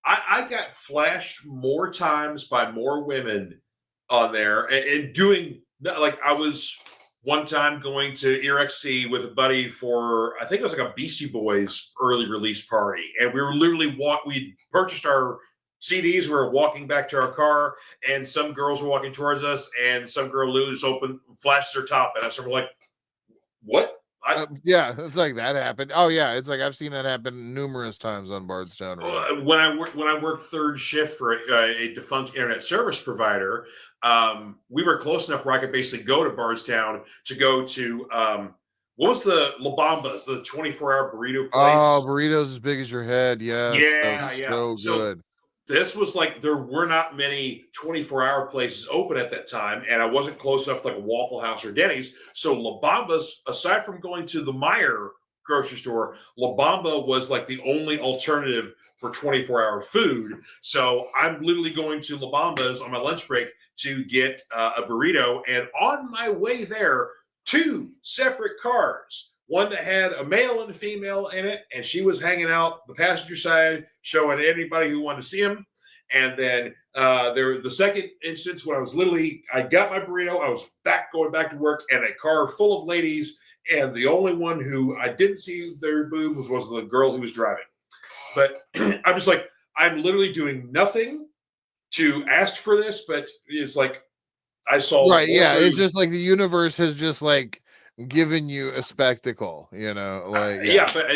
I got flashed more times by more women on there and doing like I was one time going to ERXC with a buddy for I think it was like a Beastie Boys early release party, and we were literally we purchased our CDs. We were walking back to our car, and some girls were walking towards us, and some girl literally just flashes her top at us, and we're like, "What?" Yeah, it's like that happened. Oh yeah, it's like I've seen that happen numerous times on Bardstown Road. When I worked third shift for a defunct internet service provider, we were close enough where I could basically go to Bardstown to go to what was the La Bamba's, the 24-hour burrito place. Oh, burritos as big as your head. Yes, that Yeah, was yeah. so So good. this was like there were not many 24-hour places open at that time, and I wasn't close enough to like a Waffle House or Denny's. So La Bamba's, aside from going to the Meyer grocery store, La Bamba was like the only alternative for 24-hour food. So I'm literally going to La Bamba's on my lunch break to get a burrito, and on my way there, two separate cars. One that had a male and a female in it, and she was hanging out the passenger side, showing anybody who wanted to see him. And then the second instance when I got my burrito, I was going back to work, and a car full of ladies, and the only one who I didn't see their boobs was the girl who was driving. But I'm just like, I'm literally doing nothing to ask for this, but it's like I saw Right, more yeah, it's boobs. just like the universe has just like given you a spectacle, like yeah. Yeah, but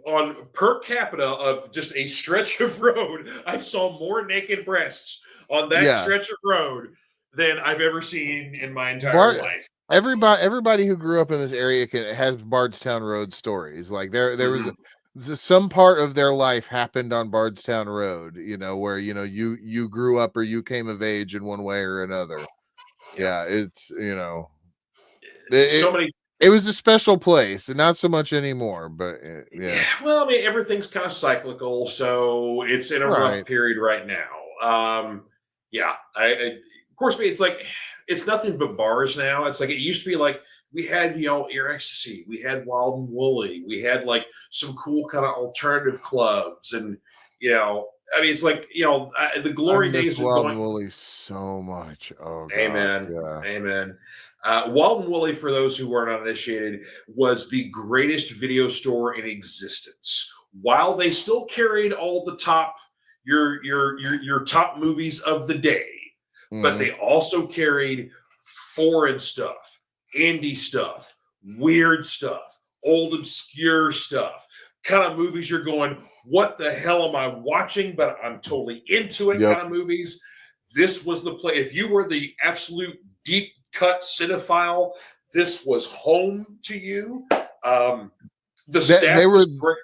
on per capita of just a stretch of road, I saw more naked breasts on that Yeah. stretch of road than I've ever seen in my entire Bart life. everybody who grew up in this area has Bardstown Road stories. Like there was Mhm. some part of their life happened on Bardstown Road, where you grew up or you came of age in one way or another. Yeah, Yeah, it's it, so it, many. it was a special place, and not so much anymore, but Yeah, yeah. well, I mean, everything's kind of cyclical, so it's in a rough Right. period right now. Yeah, of course, it's like it's nothing but bars now. It's like it used to be like we had Ear Ecstasy, we had Wild and Woolly, we had like some cool kind of alternative clubs, and I mean, it's like the I glory missed days of Wild and going. Woolly so much. Oh god, Amen. yeah. Amen. Wild and Woolly, for those who are not initiated, was the greatest video store in existence. While they still carried all the top your top movies of the day, but Mhm. they also carried foreign stuff, indie stuff, weird stuff, old obscure stuff, kind of movies you're going, what the hell am I watching? But I'm totally into it Yep. kind of movies. This was the play. If you were the absolute deep cut cinephile, this was home to you. The They staff were. was great.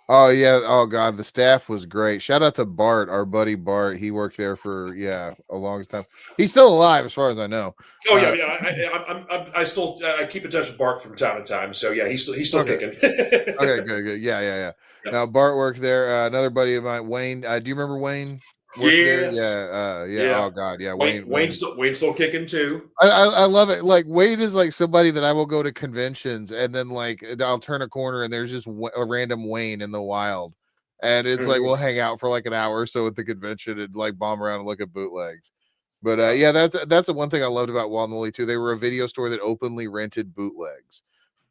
Oh yeah. Oh god, the staff was great. Shout out to Bart, our buddy Bart. He worked there for a long time. He's still alive, as far as I know. Oh yeah, Uh, yeah. I still I keep in touch with Bart from time to time. So yeah, he's still okay. kicking. Okay. Good. Yeah. Yeah. Now Bart worked there. Another buddy of mine, Wayne. Do you remember Wayne? Worked there. Yes. Yeah. Yeah. Yeah. Oh god. Yeah. Wayne Wayne. Wayne's still kicking too. I love it. Like Wade is like somebody that I will go to conventions and then like I'll turn a corner and there's just a random Wayne in the wild, and it's like we'll hang out for like an hour or so at the convention and like bomb around and look at bootlegs. But Yeah. yeah, that's the one thing I loved about Wild and Woolly too. They were a video store that openly rented bootlegs,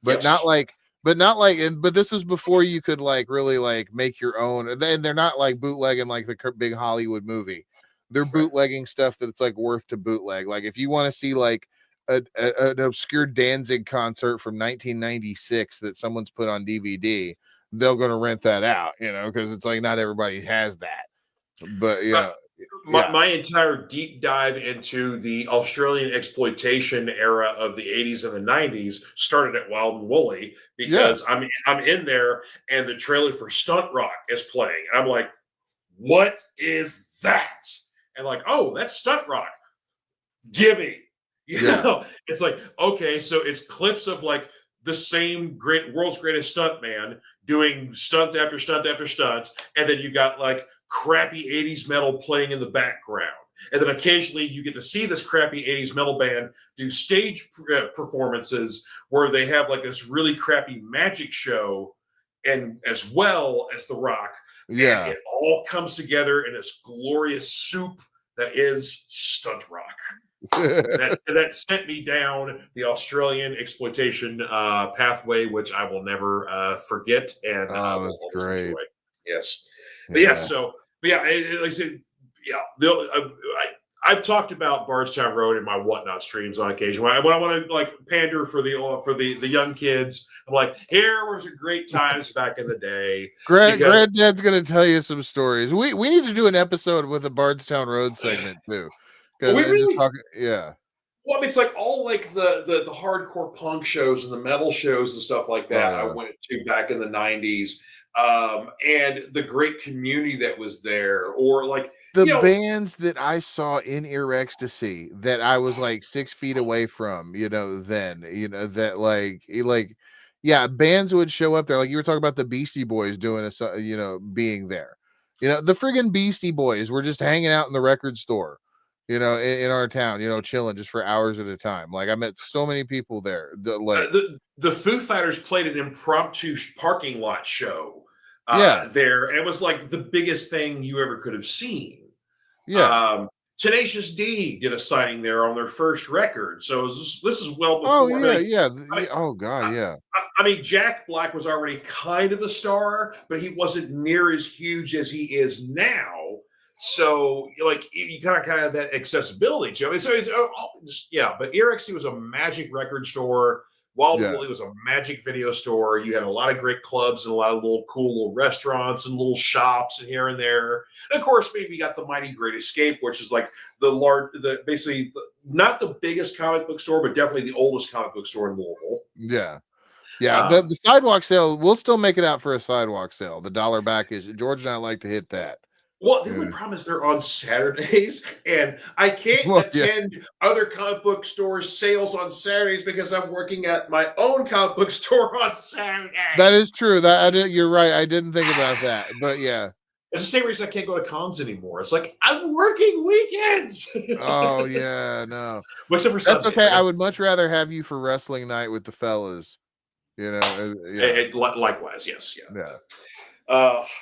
but not Yes. like but this was before you could like really like make your own. And they're not like bootlegging like the big Hollywood movie. They're Right. bootlegging stuff that it's like worth to bootleg. Like if you want to see like an obscure Danzig concert from 1996 that someone's put on DVD, they're going to rent that out, because it's like not everybody has that. But my entire deep dive into the Australian exploitation era of the 80s and the 90s started at Wild and Woolly because I'm in there and the trailer for Stunt Rock is playing. I'm like, what is that? And like, oh, that's Stunt Rock. Gimme. You know, it's like, okay, so it's clips of like the same world's greatest stunt man doing stunt after stunt after stunt, and then you got like crappy 80s metal playing in the background. And then occasionally you get to see this crappy 80s metal band do stage performances where they have like this really crappy magic show and as well as the rock. Yeah. And it all comes together in this glorious soup that is Stunt Rock. that sent me down the Australian exploitation pathway, which I will never forget, and will great. Enjoy. Yes, but yeah. So, but yeah, like I said, I've talked about Bardstown Road in my Whatnot streams on occasion. When I want to like pander for the young kids, I'm like, here was a great times back in the day. Granddad's going to tell you some stories. We need to do an episode with a Bardstown Road segment too. Well, we really, Well, I mean, it's like all like the hardcore punk shows and the metal shows and stuff like that. I went to back in the 90s, and the great community that was there, or like the bands that I saw in Ear Ecstasy that I was like 6 feet away from, that bands would show up there. Like you were talking about the Beastie Boys doing being there. The friggin' Beastie Boys were just hanging out in the record store, in our town, chilling just for hours at a time. Like I met so many people there. The Foo Fighters played an impromptu parking lot show there, and it was like the biggest thing you ever could have seen. Tenacious D did a signing there on their first record, so this is well before. I mean, Jack Black was already kind of the star, but he wasn't near as huge as he is now. So, like, you kind of have that accessibility to it. So, but Ear Ecstasy was a magic record store. Wild Woolly was a magic video store. You had a lot of great clubs and a lot of cool little restaurants and little shops and here and there. And of course, maybe you got the Mighty Great Escape, which is like basically not the biggest comic book store, but definitely the oldest comic book store in Louisville. The sidewalk sale, we'll still make it out for a sidewalk sale. The $1 back is George and I like to hit that. Well, the only problem is they're on Saturdays, and I can't attend other comic book stores' sales on Saturdays because I'm working at my own comic book store on Saturday. That is true. You're right. I didn't think about that, but yeah. It's the same reason I can't go to cons anymore. It's like I'm working weekends. Oh yeah, no. Except for That's Sunday, okay. I would much rather have you for wrestling night with the fellas. Likewise, yes,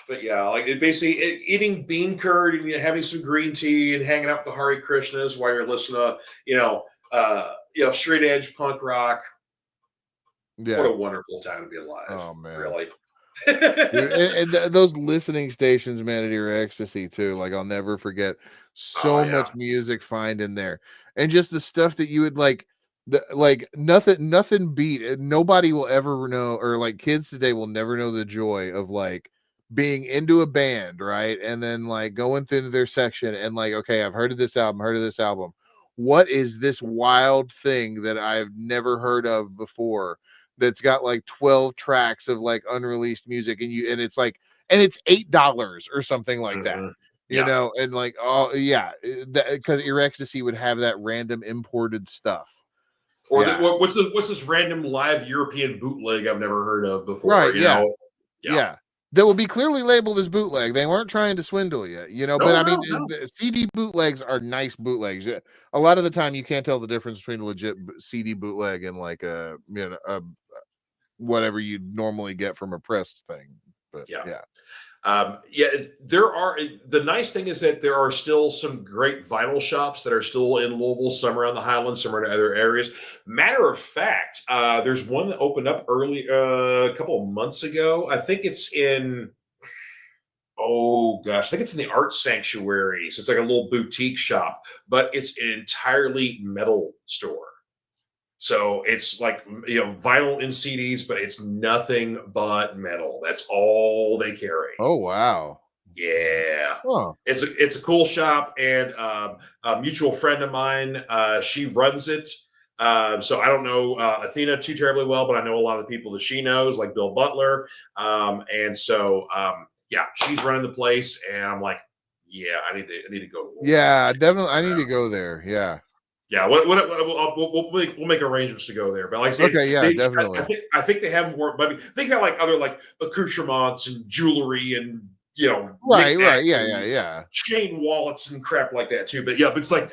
but yeah, like basically eating bean curd and having some green tea and hanging out with the Hare Krishnas while you're listening to straight edge punk rock. What a wonderful time to be alive. Oh man, really. Dude, and those listening stations, man, at Ear Ecstasy too. Like I'll never forget so much music find in there, and just the stuff that you would like. Nothing beat. Nobody will ever know, or like kids today will never know the joy of like being into a band, right? And then like going through their section and like, okay, I've heard of this album. What is this wild thing that I've never heard of before? That's got like 12 tracks of like unreleased music, and it's $8 or something like that, and like, because Ear Ecstasy would have that random imported stuff. Or what's this random live European bootleg I've never heard of before? Right? That will be clearly labeled as bootleg. They weren't trying to swindle you, The CD bootlegs are nice bootlegs. A lot of the time, you can't tell the difference between a legit CD bootleg and like whatever you normally get from a pressed thing. But there are. The nice thing is that there are still some great vinyl shops that are still in Louisville, some around the Highlands, some in other areas. Matter of fact, there's one that opened up a couple of months ago. I think it's in. Oh gosh, I think it's in the Art Sanctuary. So it's like a little boutique shop, but it's an entirely metal store. So it's like, vinyl and CDs, but it's nothing but metal. That's all they carry. Oh, wow. Yeah. Huh. It's a cool shop, and a mutual friend of mine, she runs it. So I don't know Athena too terribly well, but I know a lot of the people that she knows, like Bill Butler. And so she's running the place, and I'm like, yeah, I need to go. Yeah, definitely. I need to go there. Yeah. Yeah, we'll make arrangements to go there. But like I said, Okay, yeah, definitely. I think they have more. But they got like other like accoutrements and jewelry and Right, yeah. chain wallets and crap like that too. But it's like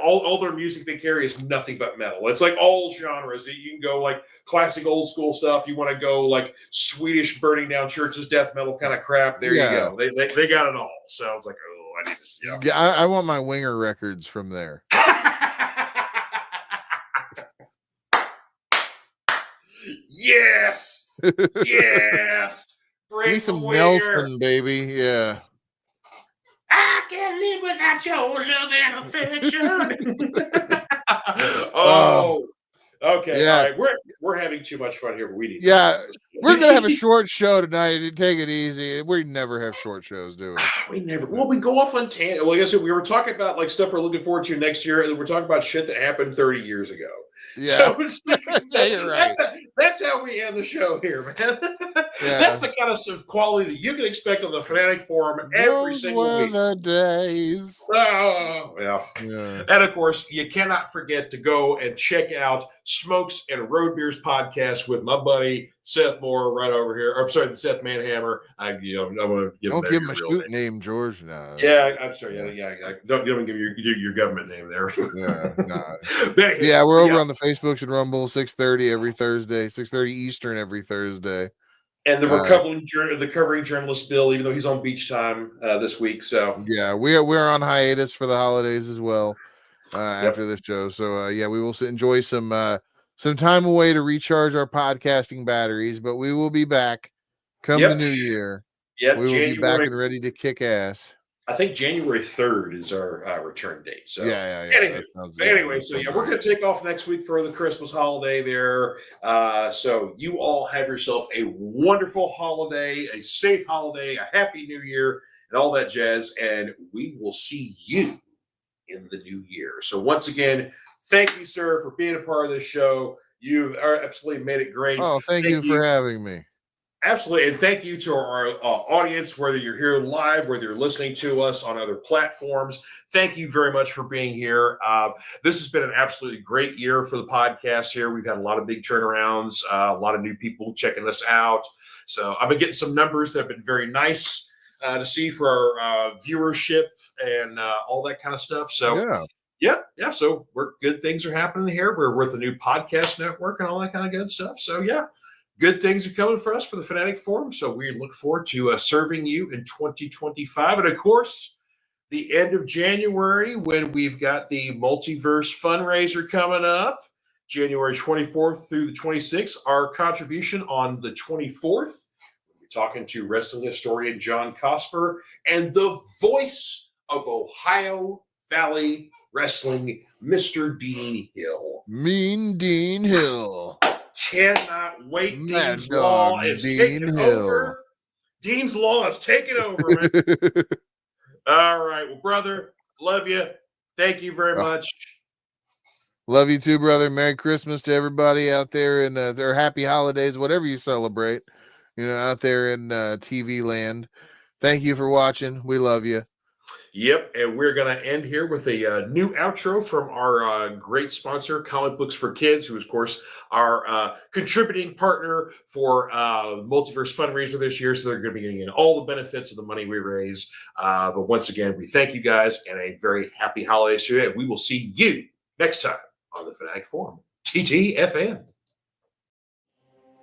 all their music they carry is nothing but metal. It's like all genres. You can go like classic old school stuff. You want to go like Swedish burning down churches, death metal kind of crap. There you go. They got it all. So I was like, oh, I need to. Yeah, I want my Winger records from there. Yes. Yes. Give me some Nelson, baby. Yeah. I can't live without your love and affection. Oh. Okay. Yeah. All right. We're having too much fun here. We need. Yeah. We're gonna have a short show tonight. Take it easy. We never have short shows, do we? We never. Well, we go off on tangent. Well, like I said, we were talking about like stuff we're looking forward to next year, and then we're talking about shit that happened 30 years ago. Yeah. So it's like, yeah, you're right. That's how we end the show here, man. Yeah. That's the kind of quality that you can expect on the Fanatic Forum every single week. The days. Oh, yeah. And of course, you cannot forget to go and check out Smokes and Road Beers podcast with my buddy Seth Moore right over here. I'm sorry, Seth Manhammer. I want to don't give him a shoot name, George. No. Yeah, I'm sorry. Yeah. Don't give your government name there. Yeah, we're over on the Facebooks and Rumble 6:30 every Thursday, 6:30 Eastern every Thursday. And the recovering journalist Bill, even though he's on beach time this week. So yeah, we're on hiatus for the holidays as well after this show. So we will enjoy some time away to recharge our podcasting batteries, but we will be back come the new year. Yeah, we will be back and ready to kick ass. I think January 3rd is our return date. So Anyway, so we're going to take off next week for the Christmas holiday there. So you all have yourself a wonderful holiday, a safe holiday, a happy new year, and all that jazz. And we will see you in the new year. So once again, thank you, sir, for being a part of this show. You've absolutely made it great. Oh, thank you for having me. Absolutely. And thank you to our audience, whether you're here live, whether you're listening to us on other platforms. Thank you very much for being here. This has been an absolutely great year for the podcast here. We've had a lot of big turnarounds, a lot of new people checking us out. So I've been getting some numbers that have been very nice to see for our viewership and all that kind of stuff. So yeah. So good things are happening here. We're with a new podcast network and all that kind of good stuff. So good things are coming for us for the Fanatic Forum. So we look forward to serving you in 2025. And of course, the end of January, when we've got the Multiverse fundraiser coming up, January 24th through the 26th. Our contribution on the 24th, we're talking to wrestling historian John Cosper and the voice of Ohio Valley Wrestling, Mr. Dean Hill. Mean Dean Hill. Cannot wait. Dean's Law is taking over. Dean's Law is taking over, man. All right. Well, brother, love you. Thank you very much. Love you too, brother. Merry Christmas to everybody out there and their happy holidays, whatever you celebrate, out there in TV land. Thank you for watching. We love you. Yep, and we're going to end here with a new outro from our great sponsor, Comic Books for Kids, who is, of course, our contributing partner for Multiverse fundraiser this year. So they're going to be getting in all the benefits of the money we raise. But once again, we thank you guys and a very happy holidays to you. And we will see you next time on the Fanatic Forum. TTFN.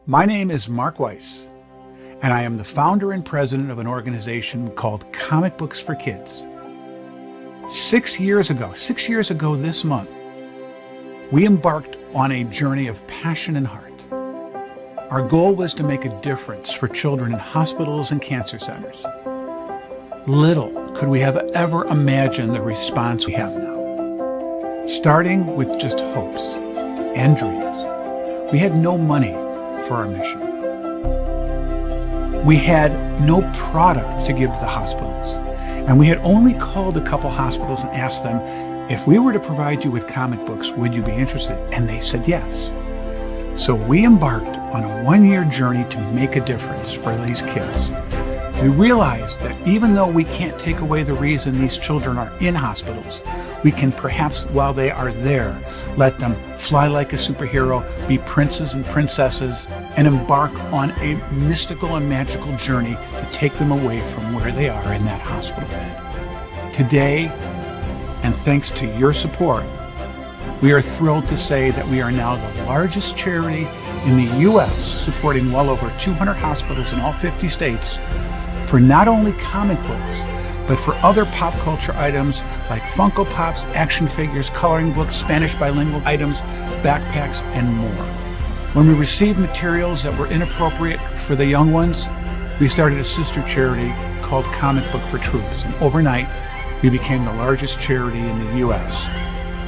My name is Mark Weiss, and I am the founder and president of an organization called Comic Books for Kids. 6 years ago this month, we embarked on a journey of passion and heart. Our goal was to make a difference for children in hospitals and cancer centers. Little could we have ever imagined the response we have now. Starting with just hopes, and dreams. We had no money for our mission. We had no product to give to the hospitals. And we had only called a couple hospitals and asked them, if we were to provide you with comic books, would you be interested? And they said yes. So we embarked on a 1-year journey to make a difference for these kids. We realized that even though we can't take away the reason these children are in hospitals, we can perhaps, while they are there, let them fly like a superhero, be princes and princesses, and embark on a mystical and magical journey to take them away from where they are in that hospital bed. Today, and thanks to your support, we are thrilled to say that we are now the largest charity in the U.S., supporting well over 200 hospitals in all 50 states for not only comic books, but for other pop culture items like Funko Pops, action figures, coloring books, Spanish bilingual items, backpacks, and more. When we received materials that were inappropriate for the young ones, we started a sister charity called Comic Book for Troops, and overnight, we became the largest charity in the U.S.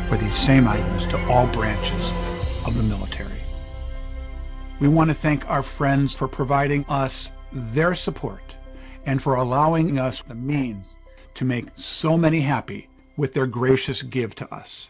for these same items to all branches of the military. We want to thank our friends for providing us their support and for allowing us the means to make so many happy with their gracious give to us.